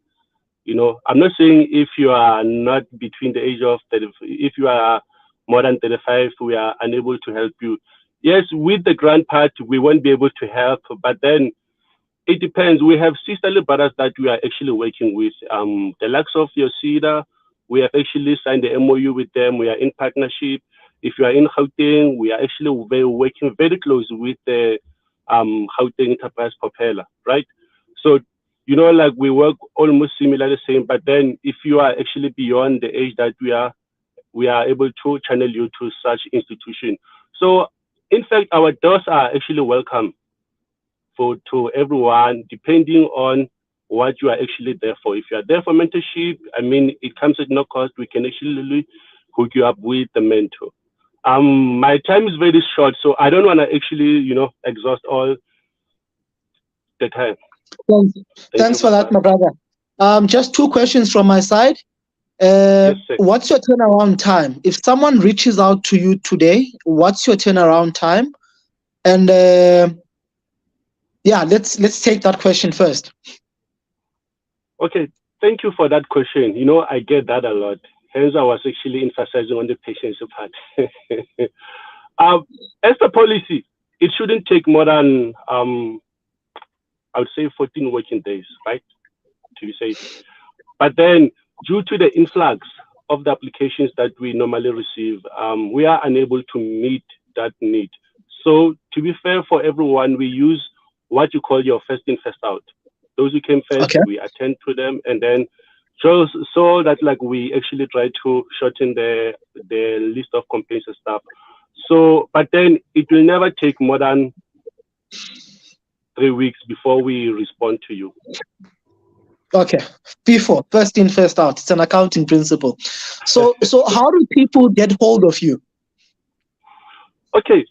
[SPEAKER 6] You know, I'm not saying if you are not between the age of 30, if you are more than 35, we are unable to help you. Yes, with the grant part, we won't be able to help, but then it depends. We have sisterly brothers that we are actually working with. The likes of your CEDA, we have actually signed the MOU with them. We are in partnership. If you are in Gauteng, we are actually working very close with the Gauteng Enterprise Propeller, right? So, you know, like we work almost similar the same, but then if you are actually beyond the age that we are able to channel you to such institution. So, in fact, our doors are actually welcome to everyone, depending on what you are actually there for. If you are there for mentorship, I mean, it comes at no cost. We can actually hook you up with the mentor. My time is very short, so I don't want to actually, you know, exhaust all the time.
[SPEAKER 1] Thanks for that, my brother. Just 2 questions from my side.
[SPEAKER 6] Yes, sir.
[SPEAKER 1] What's your turnaround time? If someone reaches out to you today, what's your turnaround time? And yeah, let's take that question first.
[SPEAKER 6] Okay, thank you for that question. You know, I get that a lot. Hence, I was actually emphasizing on the patience part. As a policy, it shouldn't take more than, I would say 14 working days, right, to be safe. But then, due to the influx of the applications that we normally receive, we are unable to meet that need. So, to be fair for everyone, we use what you call your first in, first out. Those who came first,
[SPEAKER 1] Okay.
[SPEAKER 6] we attend to them, and then so that like we actually try to shorten the list of complaints and stuff. So, but then it will never take more than 3 weeks before we respond to you.
[SPEAKER 1] Okay. Before, first in, first out. It's an accounting principle. So how do people get hold of you?
[SPEAKER 6] Okay,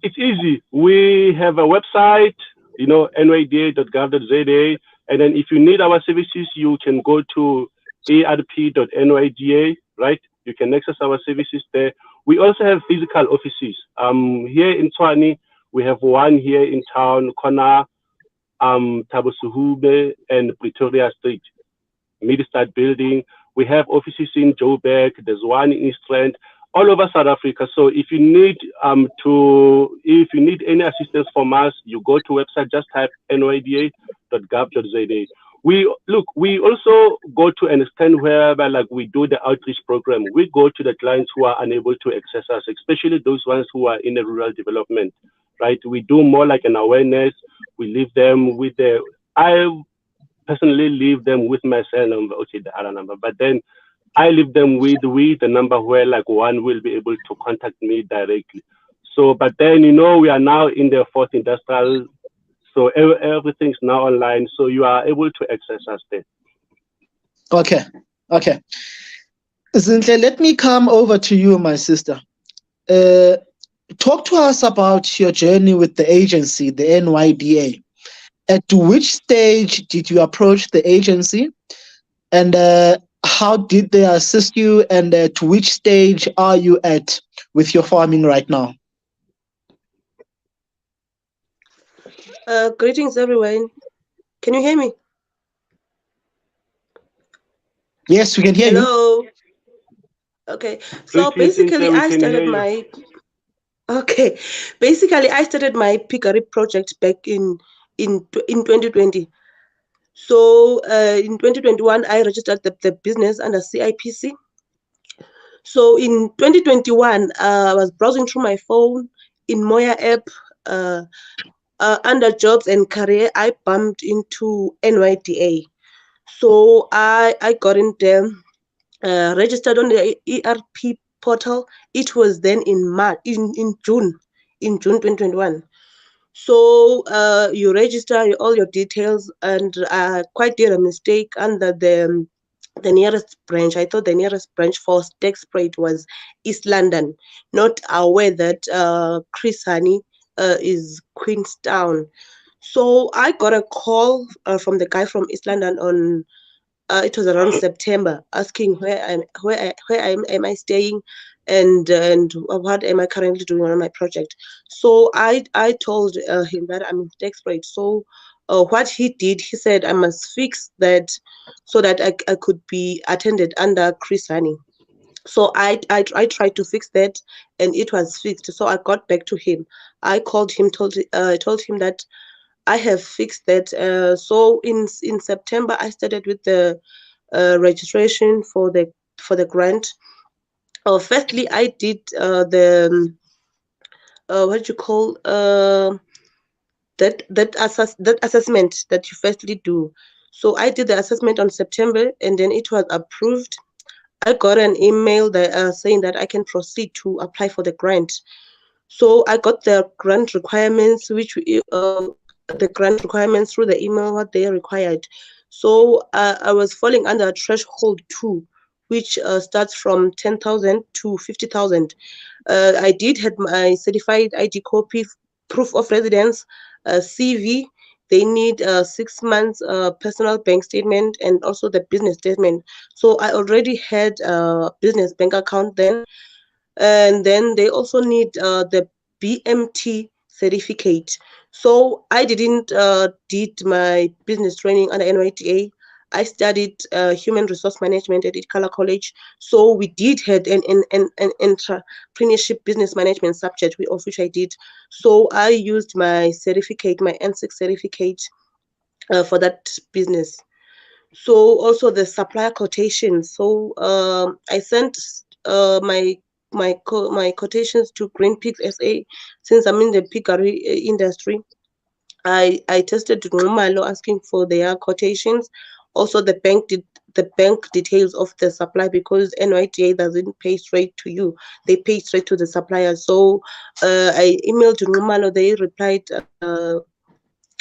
[SPEAKER 6] it's easy. We have a website, you know, NYDA.gov.za, and then if you need our services, you can go to arp.nyda, right? You can access our services there. We also have physical offices. Here in Tshwane, we have one here in town, Kona, Thabo Suhube, and Pretoria Street, Midstart Building. We have offices in Joburg. There's one in Eastland, all over South Africa. So if you need any assistance from us, you go to website, just type nyda.gov.za. We also go to an extent whereby like we do the outreach program. We go to the clients who are unable to access us, especially those ones who are in the rural development, right? We do more like an awareness. We leave them with I personally leave them with my cell number, okay, the other number, but then I leave them with the number where like one will be able to contact me directly. So, but then, you know, we are now in the fourth industrial, so everything's now online, so you are able to access us there.
[SPEAKER 1] Okay. Zinhle, let me come over to you, my sister. Talk to us about your journey with the agency, the NYDA. At which stage did you approach the agency, and how did they assist you, and to which stage are you at with your farming right now?
[SPEAKER 7] Greetings, everyone. Can you hear me?
[SPEAKER 1] Yes, we can hear
[SPEAKER 7] Hello. Okay, so basically I started my piggery project back in 2020. So in 2021, I registered the business under CIPC. So in 2021, I was browsing through my phone in Moya app. Under jobs and career, I bumped into NYDA. So I got in there, registered on the ERP portal. It was then in June 2021. So you register all your details, and I quite did a mistake under the nearest branch. I thought the nearest branch for Stexprite was East London, not aware that Chris Honey is Queenstown. So I got a call from the guy from East London on it was around September, asking where am I staying, and what am I currently doing on my project. So I told him that I'm in Stexprite. So what he did, he said I must fix that so that I could be attended under Chris Honey. So I tried to fix that, and it was fixed. So I got back to him. I called him, told him that I have fixed that. So in September, I started with the registration for the grant. Firstly, I did the what do you call that assessment that you firstly do. So I did the assessment on September, and then it was approved. I got an email that saying that I can proceed to apply for the grant. So I got the grant requirements, the grant requirements through the email, what they required. So I was falling under a threshold 2, which starts from 10,000 to 50,000. I did have my certified ID copy, proof of residence, CV. They need 6 months personal bank statement and also the business statement. So I already had a business bank account then. And then they also need the BMT certificate. So I didn't did my business training under NYDA. I studied human resource management at Ikala College. So we did had an entrepreneurship business management subject, of which I did. So I used my certificate, my N6 certificate for that business. So also the supplier quotation. So I sent my quotations to Green Pigs SA, since I'm in the piggery industry. I tested Ngumalo asking for their quotations. Also the bank details of the supply, because NYDA doesn't pay straight to you, they pay straight to the supplier. So I emailed Ngumalo, they replied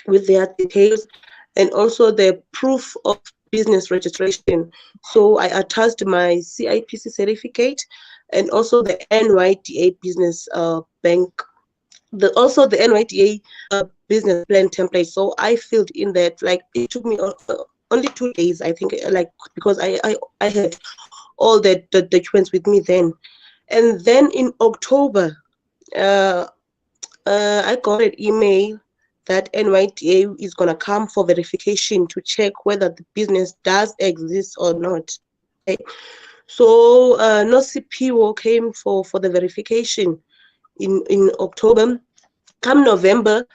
[SPEAKER 7] with their details, and also the proof of business registration. So I attached my CIPC certificate and also the NYDA business bank, also the NYDA business plan template. So I filled in that, like it took me only 2 days, I think, like, because I had all the documents with me then. And then in October, I got an email that NYDA is going to come for verification to check whether the business does exist or not. Okay. So no CPO came for the verification in October. Come November,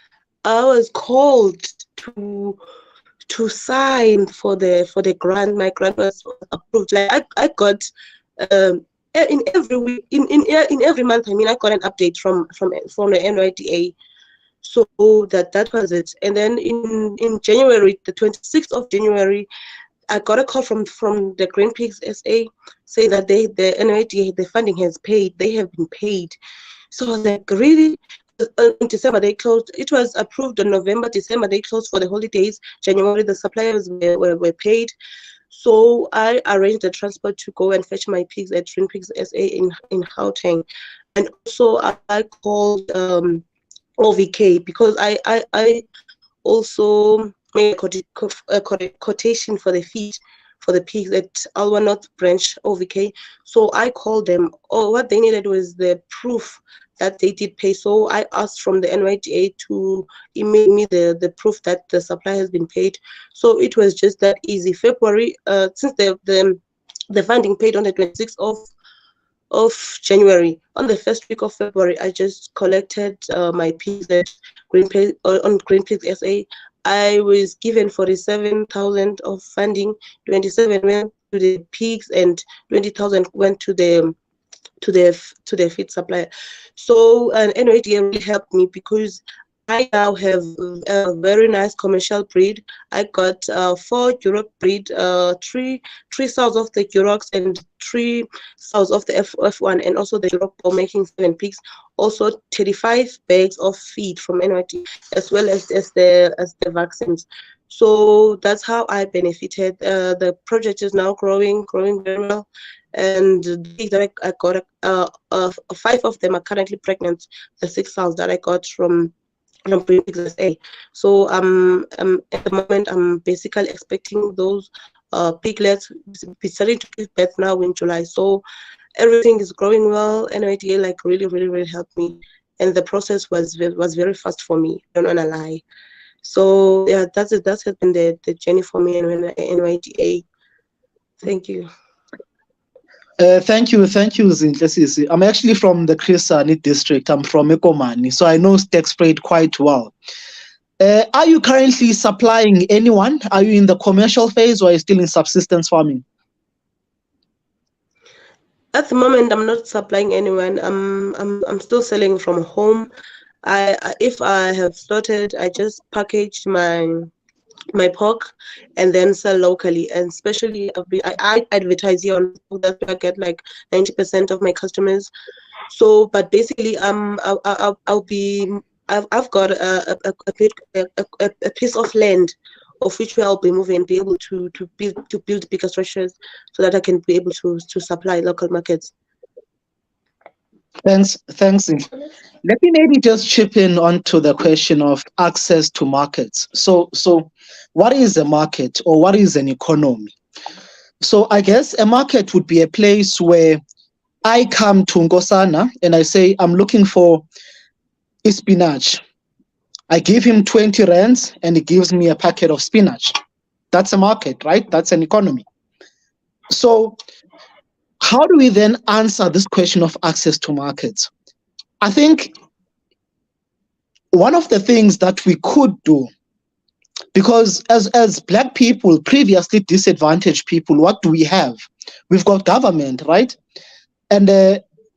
[SPEAKER 7] I was called to sign for the grant. My grant was approved. Like I got in every week, in every month. I mean, I got an update from the NYDA. So that was it. And then in January, the 26th of January, I got a call from the Green Pigs SA saying that the NYDA, the funding has paid. They have been paid. So I was like, really? In December they closed. It was approved in November. December they closed for the holidays. January the suppliers were paid. So I arranged the transport to go and fetch my pigs at Green Pigs SA in Gauteng. And also I called OVK, because I also made a quotation for the feed for the pigs at Alwa North Branch OVK. So I called them. Oh, what they needed was the proof that they did pay. So I asked from the NYDA to email me the proof that the supply has been paid. So it was just that easy. February, since the funding paid on the 26th of January. On the first week of February, I just collected my pigs at on Green Pigs SA. I was given 47,000 of funding. 27 went to the pigs, and 20,000 went to the feed supplier. So NYDA really helped me, because I now have a very nice commercial breed. I got 4 Duroc breed, 3 sows of the Durocs and 3 sows of the F1, and also the Duroc ball, making 7 pigs. Also 35 bags of feed from NYDA, as well as the vaccines. So that's how I benefited. The project is now growing very well. And that I got, 5 of them are currently pregnant. The 6 sows that I got from Green Pigs SA. So at the moment I'm basically expecting those piglets be starting to give birth now in July. So everything is growing well. NYDA really helped me, and the process was very fast for me. I don't wanna lie. So yeah, that's it. That's been the journey for me and NYDA. Thank you.
[SPEAKER 1] Thank you, Zinhle Sisi. I'm actually from the Chris Hani district. I'm from Ekomani, so I know Stack Spread quite well. Are you currently supplying anyone? Are you in the commercial phase or are you still in subsistence farming?
[SPEAKER 7] At the moment, I'm not supplying anyone. I'm still selling from home. If I have slaughtered, I just package my pork and then sell locally. And especially I advertise here on Facebook. That's where I get like 90% of my customers. So, but basically, I'll be. I've got a piece of land, of which I'll be moving, be able to build bigger structures, so that I can be able to supply local markets.
[SPEAKER 1] Thanks, Zinhle. Let me maybe just chip in onto the question of access to markets. So what is a market or what is an economy? So I guess a market would be a place where I come to Nkosana and I say, I'm looking for spinach. I give him 20 rands and he gives me a packet of spinach. That's a market, right? That's an economy. So how do we then answer this question of access to markets? I think one of the things that we could do, because as Black people, previously disadvantaged people, what do we have? We've got government, right? And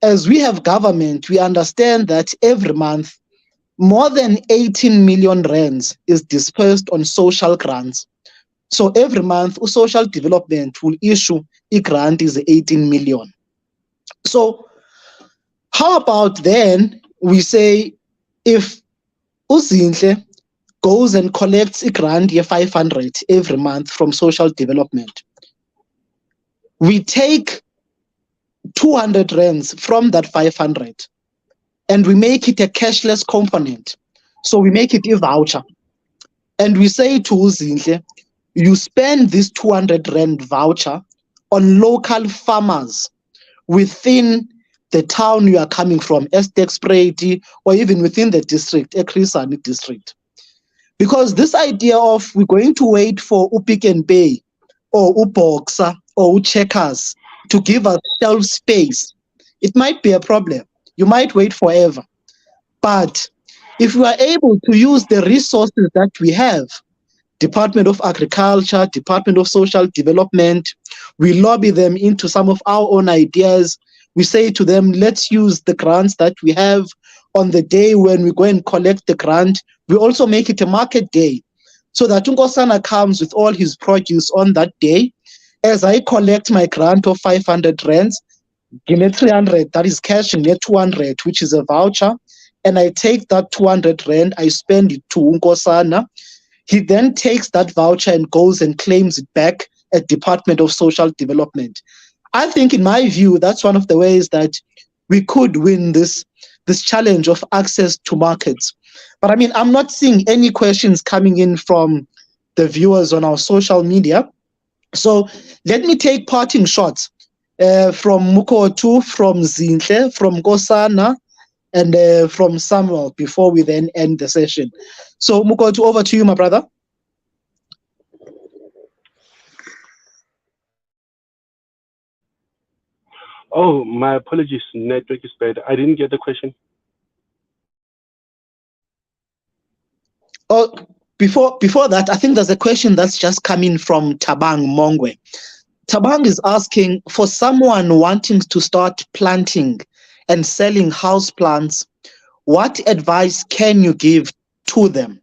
[SPEAKER 1] as we have government, we understand that every month, more than 18 million rands is dispersed on social grants. So every month, social development will issue a grant is 18 million. So how about then we say, if Uzinhle goes and collects a grant year 500 every month from social development, we take 200 rands from that 500 and we make it a cashless component. So we make it a voucher. And we say to Uzinhle, you spend this 200 rand voucher on local farmers within the town you are coming from, Stack Spread, or even within the district, Chris Hani district. Because this idea of we're going to wait for Pick n Pay or Boxer or Checkers to give us shelf space, it might be a problem. You might wait forever. But if we are able to use the resources that we have, Department of Agriculture, Department of Social Development, we lobby them into some of our own ideas. We say to them, let's use the grants that we have. On the day when we go and collect the grant, we also make it a market day so that Nkosana comes with all his produce on that day. As I collect my grant of 500 rands, get 300, that is cash, and get 200, which is a voucher. And I take that 200 rand, I spend it to Nkosana. He then takes that voucher and goes and claims it back at Department of Social Development. I think, in my view, that's one of the ways that we could win this challenge of access to markets. But I mean, I'm not seeing any questions coming in from the viewers on our social media. So let me take parting shots from Mukotu, from Zinhle, from Nkosana, and from Samuel before we then end the session. So Mukotu, over to you, my brother.
[SPEAKER 6] Oh, my apologies. Network is bad. I didn't get the question.
[SPEAKER 1] Oh, before that, I think there's a question that's just come in from Tabang Mongwe. Tabang is asking, for someone wanting to start planting and selling house plants, what advice can you give to them?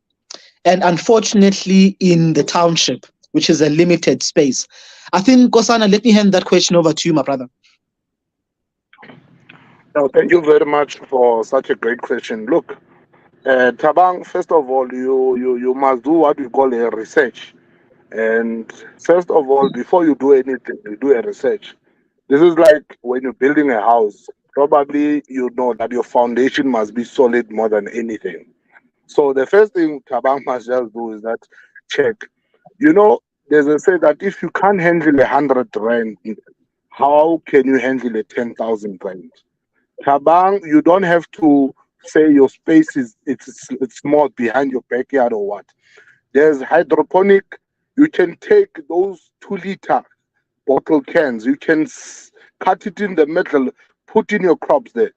[SPEAKER 1] And unfortunately, in the township, which is a limited space. I think, Nkosana, let me hand that question over to you, my brother.
[SPEAKER 2] No, thank you very much for such a great question. Look, Tabang, first of all, you must do what we call a research. And first of all, before you do anything, you do a research. This is like when you're building a house. Probably you know that your foundation must be solid more than anything. So the first thing Tabang must just do is that check. You know, there's a say that if you can't handle 100 rand, how can you handle 10,000 rand? Tabang, you don't have to say your space is it's small behind your backyard or what. There's hydroponic. You can take those 2-liter bottle cans. You can cut it in the middle, put in your crops there.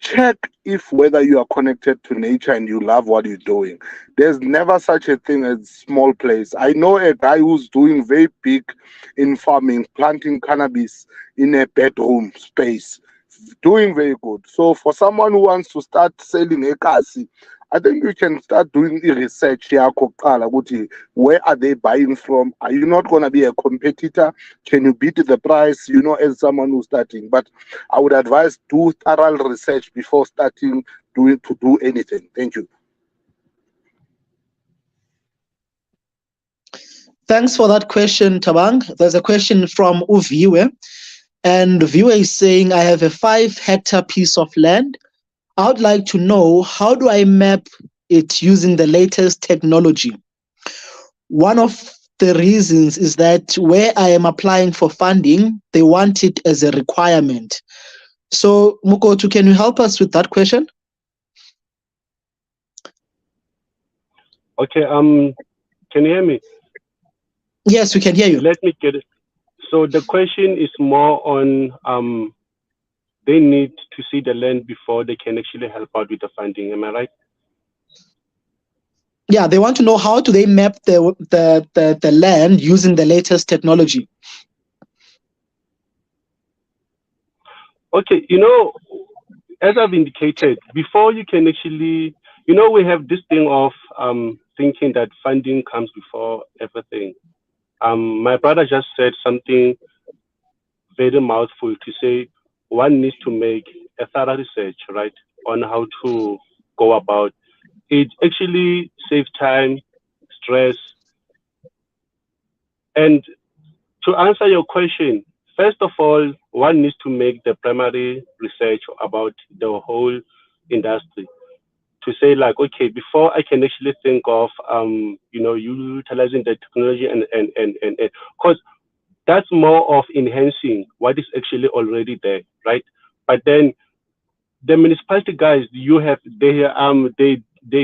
[SPEAKER 2] Check if whether you are connected to nature and you love what you're doing. There's never such a thing as small place. I know a guy who's doing very big in farming, planting cannabis in a bedroom space, doing very good. So for someone who wants to start selling ekasi, I think you can start doing the research here. Where are they buying from? Are you not going to be a competitor? Can you beat the price, as someone who's starting? But I would advise do thorough research before starting to do anything. Thank you.
[SPEAKER 1] Thanks for that question, Tabang. There's a question from Uviwe, and Uviwe is saying, I have a 5-hectare piece of land. I would like to know, how do I map it using the latest technology? One of the reasons is that where I am applying for funding, they want it as a requirement. So, Mukotu, can you help us with that question?
[SPEAKER 6] Okay. Can you hear me?
[SPEAKER 1] Yes, we can hear you.
[SPEAKER 6] Let me get it. So the question is more on they need to see the land before they can actually help out with the funding. Am I right?
[SPEAKER 1] Yeah, they want to know, how do they map the land using the latest technology?
[SPEAKER 6] Okay, as I've indicated, before you can actually, we have this thing of thinking that funding comes before everything. My brother just said something very mouthful to say one needs to make a thorough research, right, on how to go about it. Actually saves time, stress. And to answer your question, first of all, one needs to make the primary research about the whole industry to say, like, okay, before I can actually think of utilizing the technology and because that's more of enhancing what is actually already there, right? But then the municipality guys, they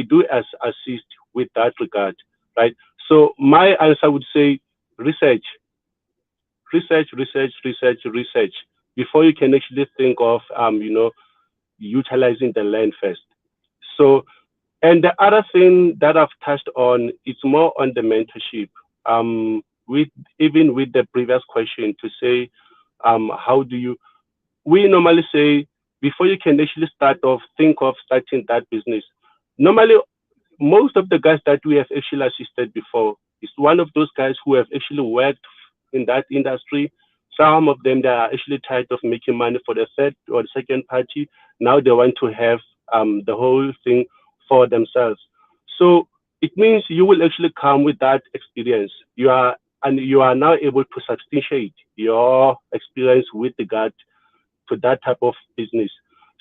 [SPEAKER 6] do assist with that regard, right? So my answer would say research before you can actually think of utilizing the land first. So, and the other thing that I've touched on, it's more on the mentorship. With the previous question to say, how do you? We normally say before you can actually think of starting that business. Normally, most of the guys that we have actually assisted before is one of those guys who have actually worked in that industry. Some of them, they are actually tired of making money for the third or the second party. Now they want to have the whole thing for themselves. So it means you will actually come with that experience. You are now able to substantiate your experience with regard to that type of business.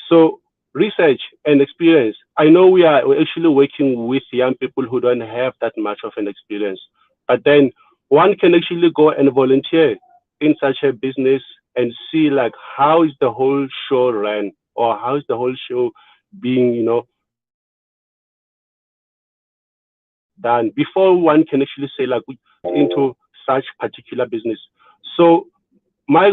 [SPEAKER 6] So research and experience. I know we're actually working with young people who don't have that much of an experience, but then one can actually go and volunteer in such a business and see, like, how is the whole show ran, or how is the whole show being, done before one can actually say, like, into such particular business. So my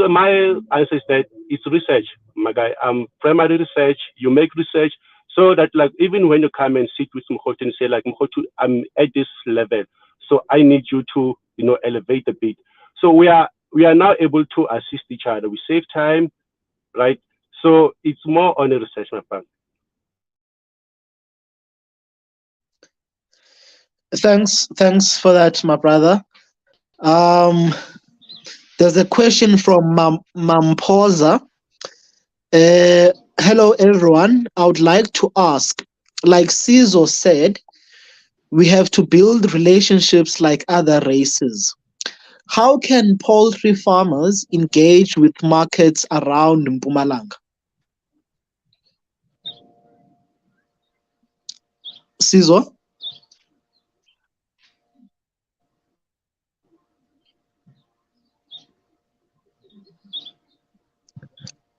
[SPEAKER 6] answer is that it's research, my guy. Primary research. You make research so that, like, even when you come and sit with Mkhotu and say, like, Mkhotu, I'm at this level, so I need you to, elevate a bit. So we are now able to assist each other. We save time, right? So it's more on a research, my friend.
[SPEAKER 1] Thanks for that, my brother. There's a question from Mamposa. Hello, everyone. I would like to ask, like Cizo said, we have to build relationships like other races. How can poultry farmers engage with markets around Mpumalanga? Cizo?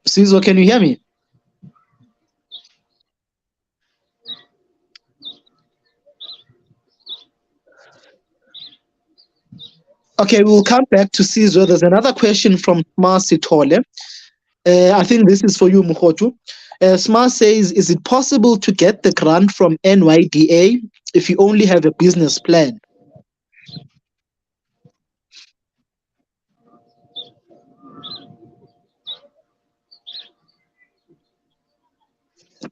[SPEAKER 1] Cizo, can you hear me? Okay, we'll come back to Caesar. There's another question from Marcy Tole. I think this is for you, Mukhotu. Smar says, is it possible to get the grant from NYDA if you only have a business plan?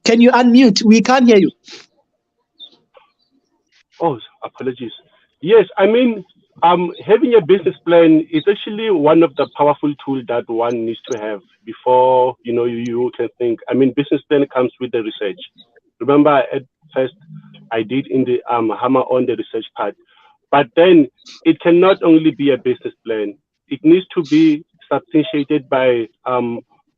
[SPEAKER 1] Can you unmute? We can't hear you.
[SPEAKER 6] Oh, apologies. Yes, I mean, having a business plan is actually one of the powerful tools that one needs to have before, you can think. I mean, business plan comes with the research. Remember, at first, I did in the hammer on the research part. But then it cannot only be a business plan. It needs to be substantiated by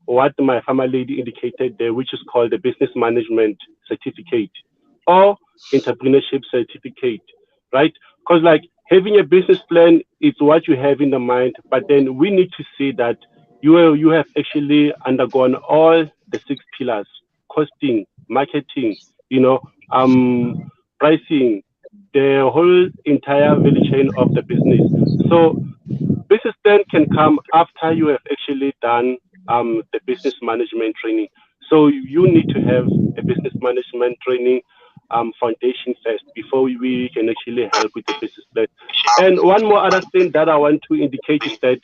[SPEAKER 6] what my farmer lady indicated there, which is called the business management certificate or entrepreneurship certificate, right? Because like having a business plan is what you have in the mind, but then we need to see that you have actually undergone all the 6 pillars: costing, marketing, pricing, the whole entire value chain of the business. So business plan can come after you have actually done the business management training. So you need to have a business management training foundation first before we can actually help with the business plan. And one more other thing that I want to indicate is that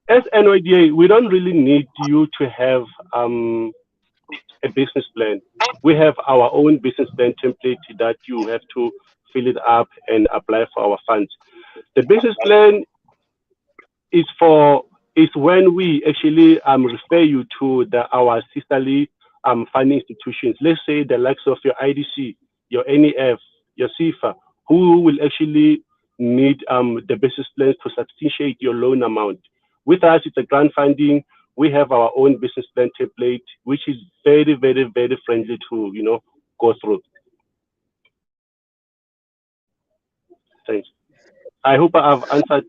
[SPEAKER 6] as NYDA, we don't really need you to have a business plan. We have our own business plan template that you have to fill it up and apply for our funds. The business plan is when we actually refer you to our sisterly funding institutions. Let's say the likes of your IDC, your NEF, your CIFA, who will actually need the business plans to substantiate your loan amount. With us, it's a grant funding. We have our own business plan template, which is very, very, very friendly to go through. Thanks. I hope I've answered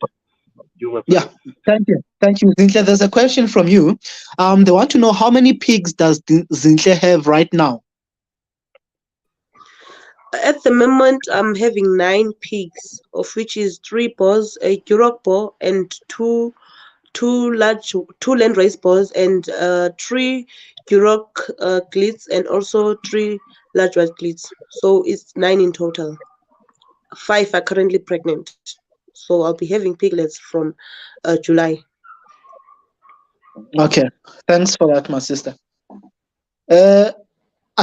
[SPEAKER 6] you.
[SPEAKER 1] Yeah, thank you. Thank you, Zinhle. There's a question from you. They want to know, how many pigs does Zinhle have right now?
[SPEAKER 7] At the moment, I'm having 9 pigs, of which is 3 boars, a Duroc boar, and two landrace boars, and 3 Duroc glits, and also 3 large white glits. So it's 9 in total. 5 are currently pregnant. So I'll be having piglets from July.
[SPEAKER 1] Okay, thanks for that, my sister. I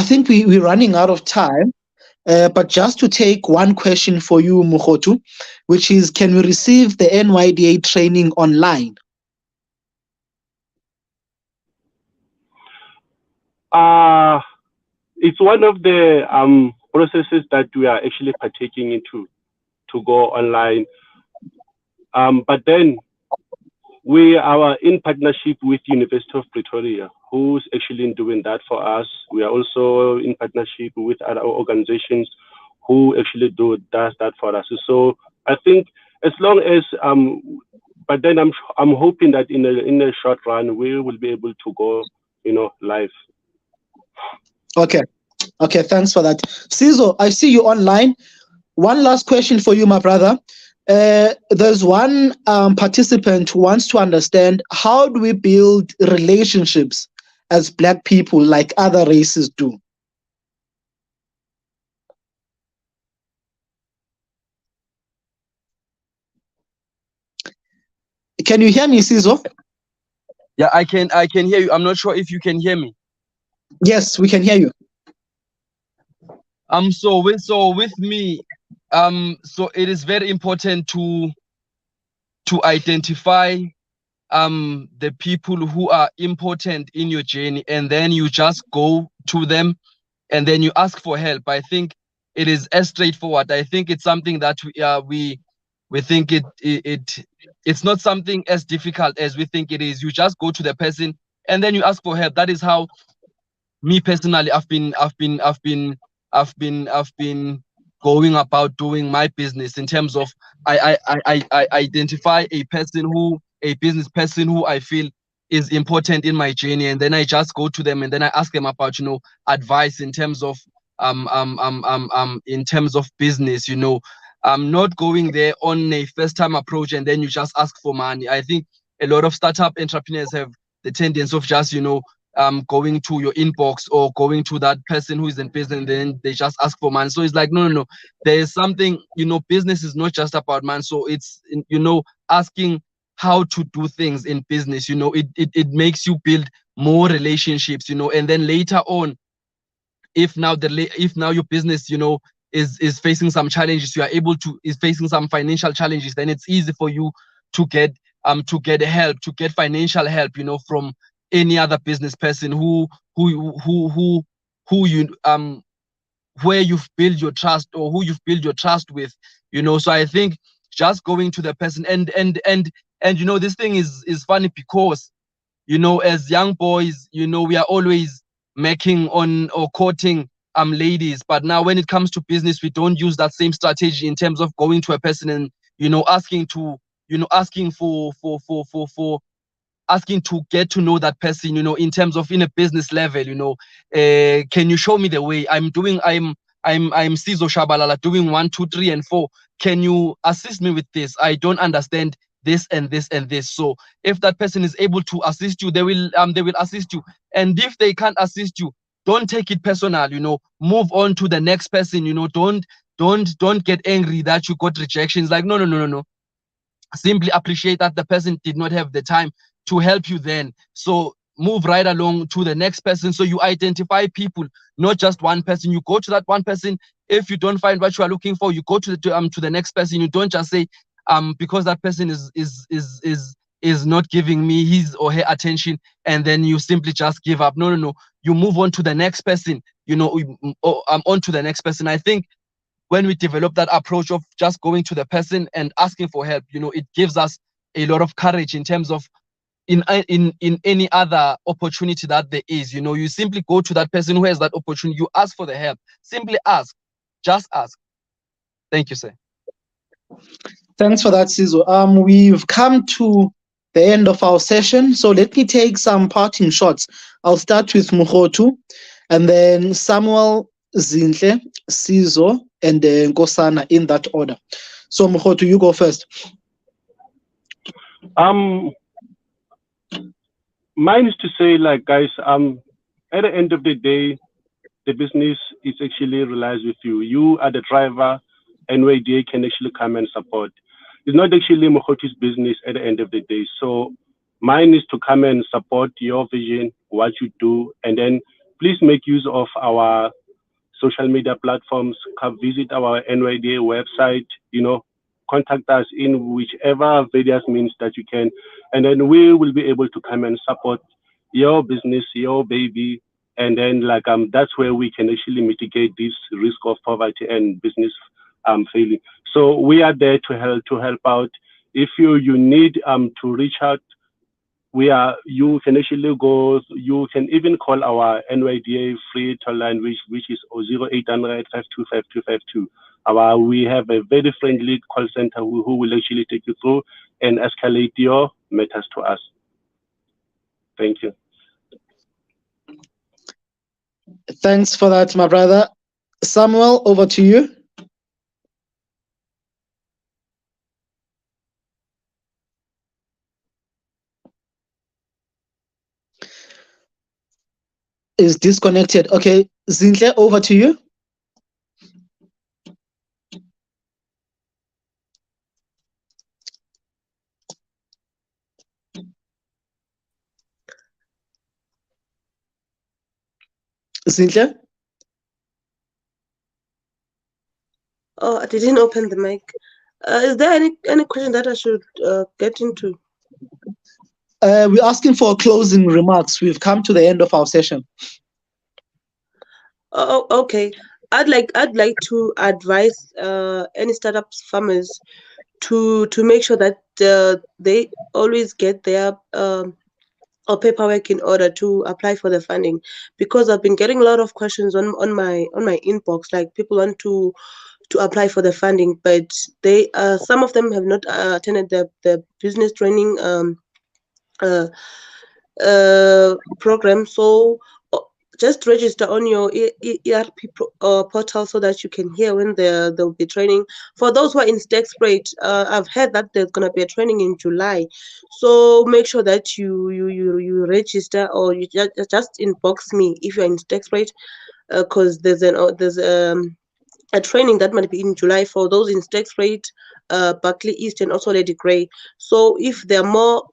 [SPEAKER 1] think we're running out of time, but just to take one question for you, Mukhotu, which is, can we receive the NYDA training online?
[SPEAKER 6] It's one of the processes that we are actually partaking into to go online. But then we are in partnership with University of Pretoria, who's actually doing that for us. We are also in partnership with other organizations who actually does that for us. So I think as long as but then I'm hoping that in a short run we will be able to go live.
[SPEAKER 1] Okay, thanks for that. Sizo, I see you online. One last question for you, my brother. There's one participant who wants to understand, how do we build relationships as Black people like other races do? Can you hear me, Sizo?
[SPEAKER 4] Yeah, I can hear you. I'm not sure if you can hear me.
[SPEAKER 1] Yes, we can hear you.
[SPEAKER 4] So with me, so it is very important to identify the people who are important in your journey, and then you just go to them and then you ask for help. I think it is as straightforward. I think it's something that we think it's not something as difficult as we think it is. You just go to the person and then you ask for help. That is how me personally I've been going about doing my business, in terms of I identify a business person who I feel is important in my journey, and then I just go to them and then I ask them about advice in terms of business. not going there on a first-time approach and then you just ask for money. I think a lot of startup entrepreneurs have the tendency of just, going to your inbox or going to that person who is in business and then they just ask for money. So it's like, no. There is something, business is not just about money. So it's, asking how to do things in business, it makes you build more relationships, and then later on, if now your business, is facing some challenges, is facing some financial challenges, then it's easy for you to get help, to get financial help, from any other business person who you where you've built your trust or who you've built your trust with, So I think just going to the person and this thing is funny because, as young boys, we are always making on or courting ladies, but now when it comes to business, we don't use that same strategy in terms of going to a person and asking to get to know that person, in terms of in a business level, can you show me the way? I'm Sizo Shabalala doing 1, 2, 3, and 4. Can you assist me with this? I don't understand this and this and this. So if that person is able to assist you, they will assist you. And if they can't assist you, don't take it personal, move on to the next person, don't get angry that you got rejections. Like, no. Simply appreciate that the person did not have the time to help you then. So move right along to the next person. So you identify people, not just one person. You go to that one person. If you don't find what you are looking for, you go to the next person. You don't just say, because that person is not giving me his or her attention, and then you simply just give up. No. You move on to the next person, on to the next person. I think when we develop that approach of just going to the person and asking for help, it gives us a lot of courage in terms of in any other opportunity that there is. You simply go to that person who has that opportunity. You ask for the help. Simply ask. Just ask. Thank you, sir.
[SPEAKER 1] Thanks for that, Sizo. We've come to the end of our session, so let me take some parting shots. I'll start with Mukhotu, and then Samuel, Zinhle, Sizo, and then Nkosana in that order. So Mukhotu, you go first.
[SPEAKER 6] Mine is to say, like, guys, at the end of the day, the business is actually relies with you. You are the driver, NYDA can actually come and support. It's not actually Mukhotu's business at the end of the day. So mine is to come and support your vision, what you do, and then please make use of our social media platforms. Come visit our NYDA website, contact us in whichever various means that you can, and then we will be able to come and support your business, your baby, and then that's where we can actually mitigate this risk of poverty and business failing. So we are there to help out. If you need to reach out, you can actually go, you can even call our NYDA free toll line, which is 0800 525 252. We have a very friendly call center who will actually take you through and escalate your matters to us. Thank you.
[SPEAKER 1] Thanks for that, my brother. Samuel, over to you. Is disconnected. Okay, Zinhle, over to you. Zinhle?
[SPEAKER 7] Oh, I didn't open the mic. Is there any question that I should get into?
[SPEAKER 1] We're asking for closing remarks. We've come to the end of our session.
[SPEAKER 7] Oh, okay. I'd like to advise any startups farmers to make sure that they always get their paperwork in order to apply for the funding, because I've been getting a lot of questions on my inbox, like people want to apply for the funding, but they some of them have not attended the business training program. So just register on your ERP portal so that you can hear when there'll be training. For those who are in Stexprate, I've heard that there's gonna be a training in July, so make sure that you register, or you just inbox me if you're in Stexprate, because there's a training that might be in July for those in Stexprate, Buckley East, and also Lady Grey. So if there are more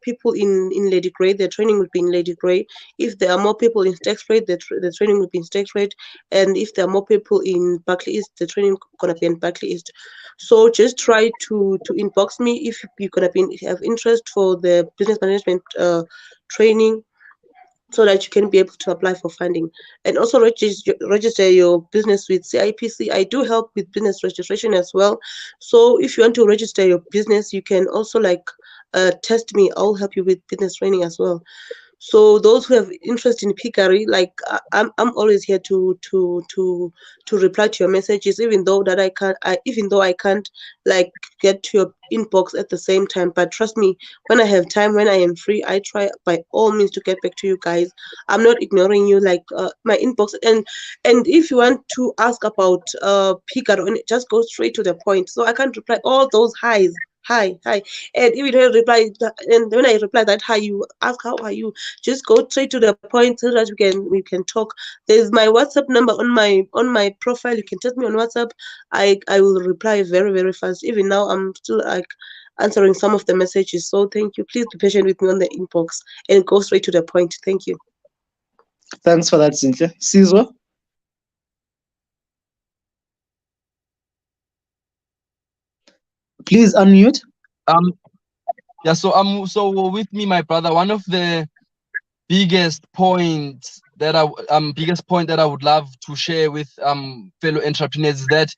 [SPEAKER 7] people in Lady Grey, the training will be in Lady Grey. If there are more people in Stexprate, the training will be in Stexprate. And if there are more people in Buckley East, the training gonna be in Buckley East. So just try to inbox me if you're gonna have interest for the business management training, so that you can be able to apply for funding. And also register your business with CIPC. I do help with business registration as well. So if you want to register your business, you can also test me. I'll help you with business training as well. So those who have interest in piggery, I'm always here to reply to your messages, even though I can't get to your inbox at the same time. But trust me, when I have time, when I am free, I try by all means to get back to you guys. I'm not ignoring you, my inbox. And if you want to ask about piggery, just go straight to the point. So I can't reply all those highs. Hi. And even when I reply, that hi, you ask how are you, just go straight to the point so that we can talk. There's my WhatsApp number on my profile. You can text me on WhatsApp. I will reply very, very fast. Even now I'm still answering some of the messages. So thank you. Please be patient with me on the inbox and go straight to the point. Thank you.
[SPEAKER 1] Thanks for that, Cynthia. Sizwe? Please unmute.
[SPEAKER 4] Yeah, so with me, my brother, one of the biggest point that I would love to share with fellow entrepreneurs is that,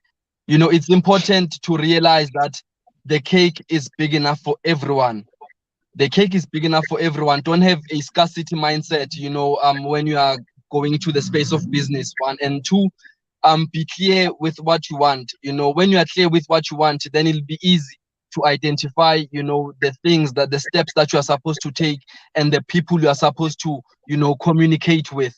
[SPEAKER 4] it's important to realize that the cake is big enough for everyone. The cake is big enough for everyone. Don't have a scarcity mindset, when you are going to the space of business, one. And two, be clear with what you want. When you are clear with what you want, then it'll be easy to identify, the steps that you are supposed to take and the people you are supposed to, communicate with.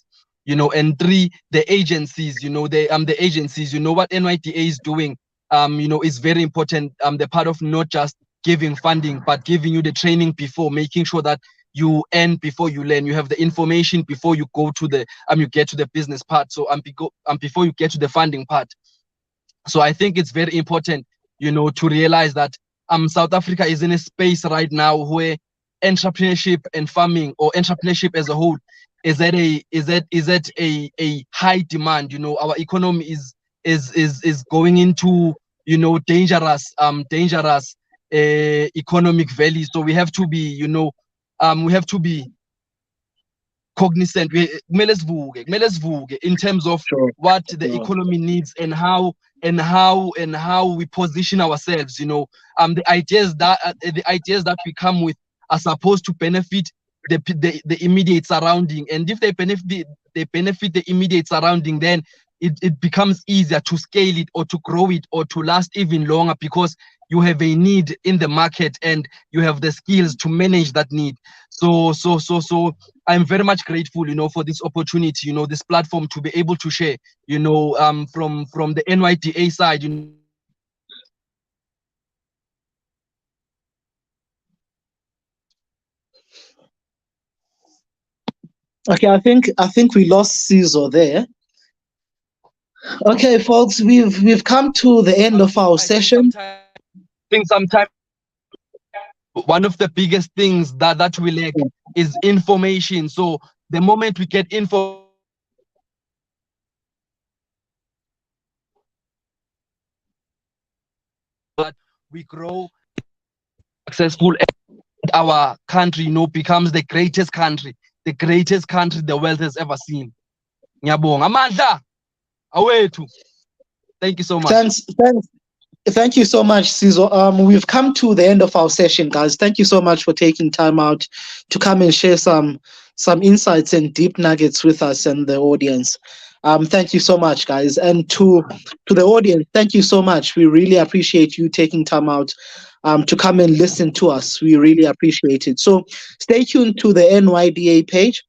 [SPEAKER 4] And three, the agencies, the agencies, what NYDA is doing, is very important. The part of not just giving funding, but giving you the training before, making sure that you earn before you learn. You have the information before you go to the you get to the business part. So before you get to the funding part. So I think it's very important, to realize that South Africa is in a space right now where entrepreneurship and farming, or entrepreneurship as a whole, is at a high demand. Our economy is going into dangerous economic value. So we have to be cognizant in terms of what the economy needs and how we position ourselves. The ideas that we come with are supposed to benefit the immediate surrounding, and if they benefit the immediate surrounding, then it becomes easier to scale it or to grow it or to last even longer, because you have a need in the market and you have the skills to manage that need. So I'm very much grateful, for this opportunity, this platform to be able to share, from the NYDA side,
[SPEAKER 1] Okay, I think we lost Sizwe there. Okay, folks, we've come to the end of our session.
[SPEAKER 4] I think sometimes one of the biggest things that we lack is information. So the moment we get info, but we grow successful, and our country, becomes the greatest country the world has ever seen. Ngiyabonga amandla awethu. Thank you so much.
[SPEAKER 1] Thank you so much, Sizwe. We've come to the end of our session, guys. Thank you so much for taking time out to come and share some insights and deep nuggets with us and the audience. Thank you so much, guys. And to the audience, thank you so much. We really appreciate you taking time out to come and listen to us. We really appreciate it. So stay tuned to the NYDA page.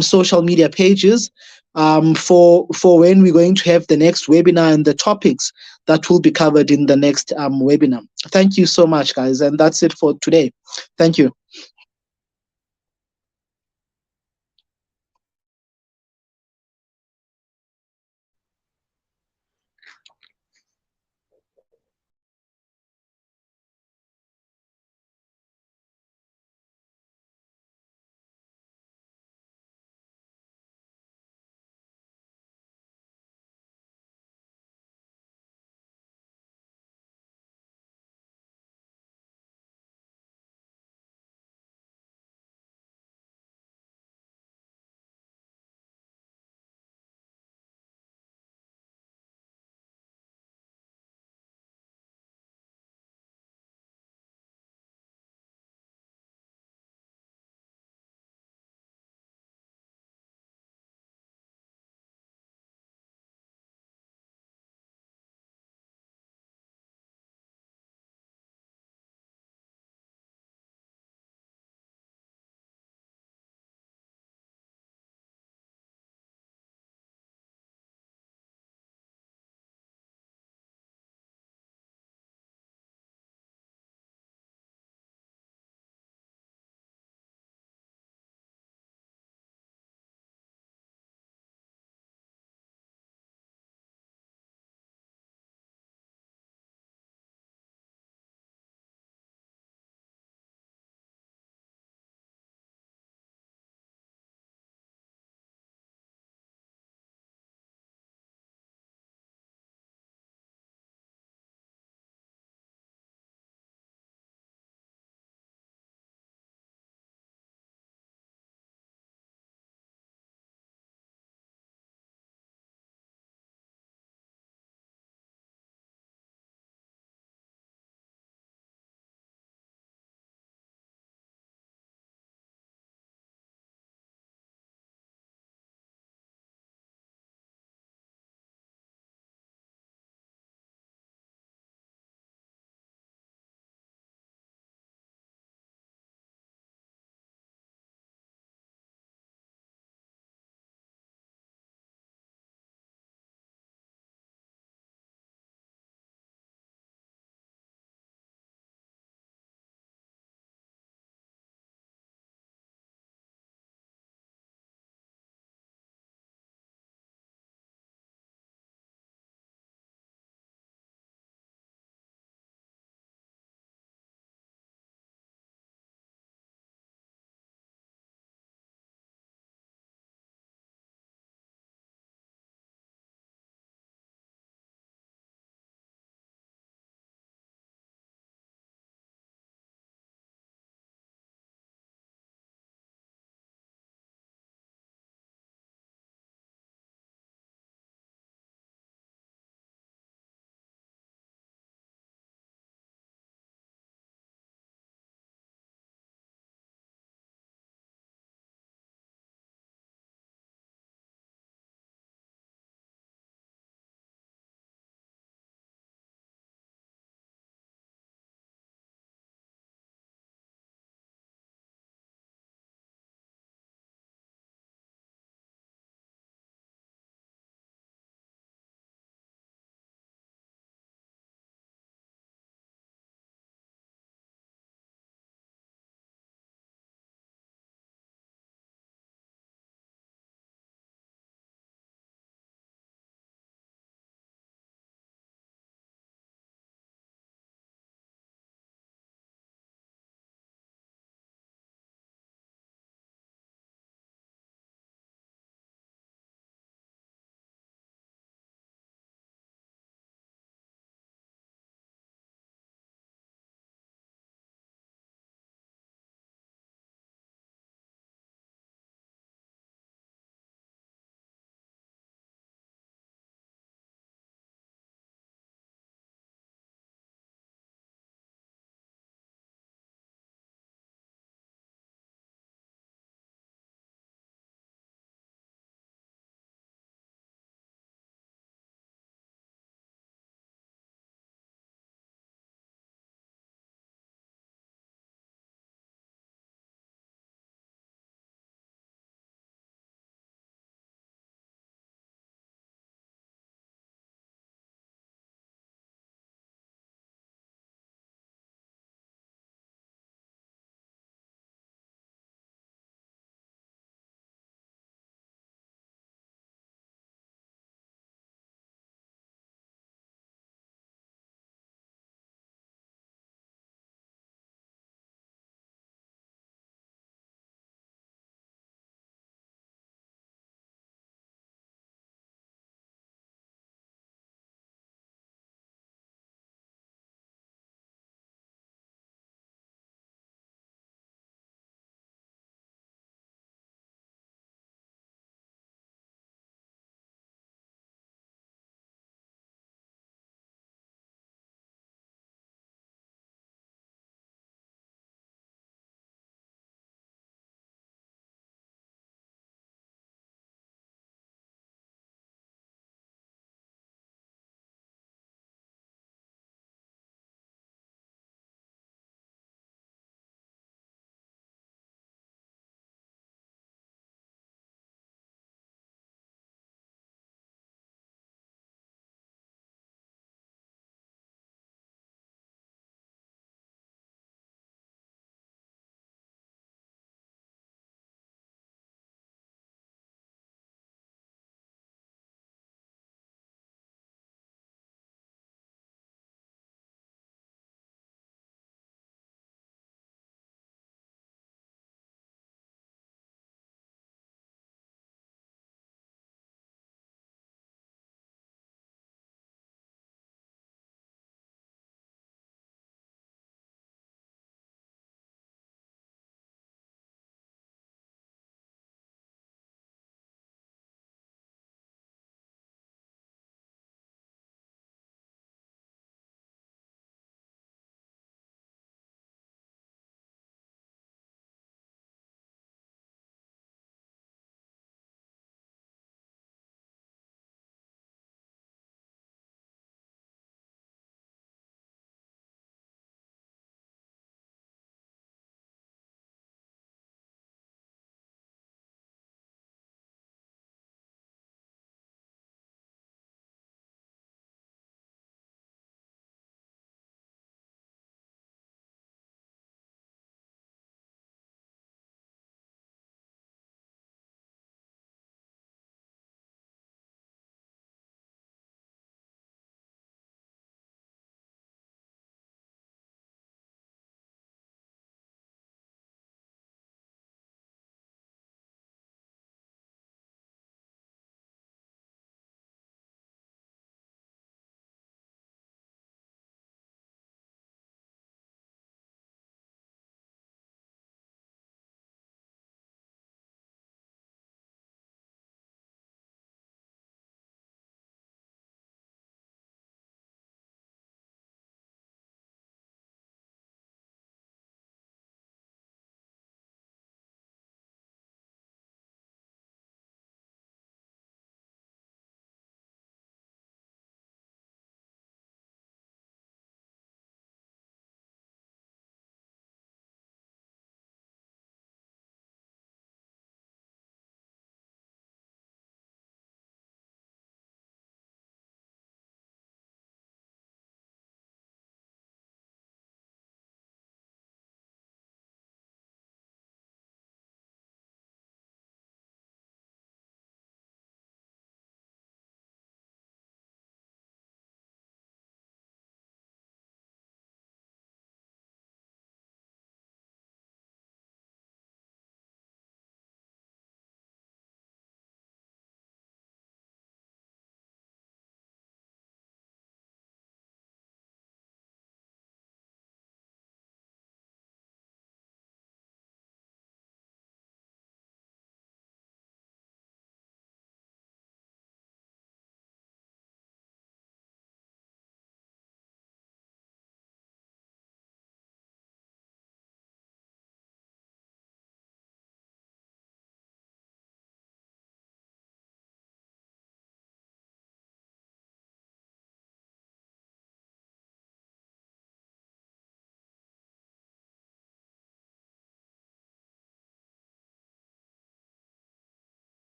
[SPEAKER 1] social media pages for when we're going to have the next webinar and the topics that will be covered in the next webinar. Thank you so much, guys, and that's it for today. Thank you.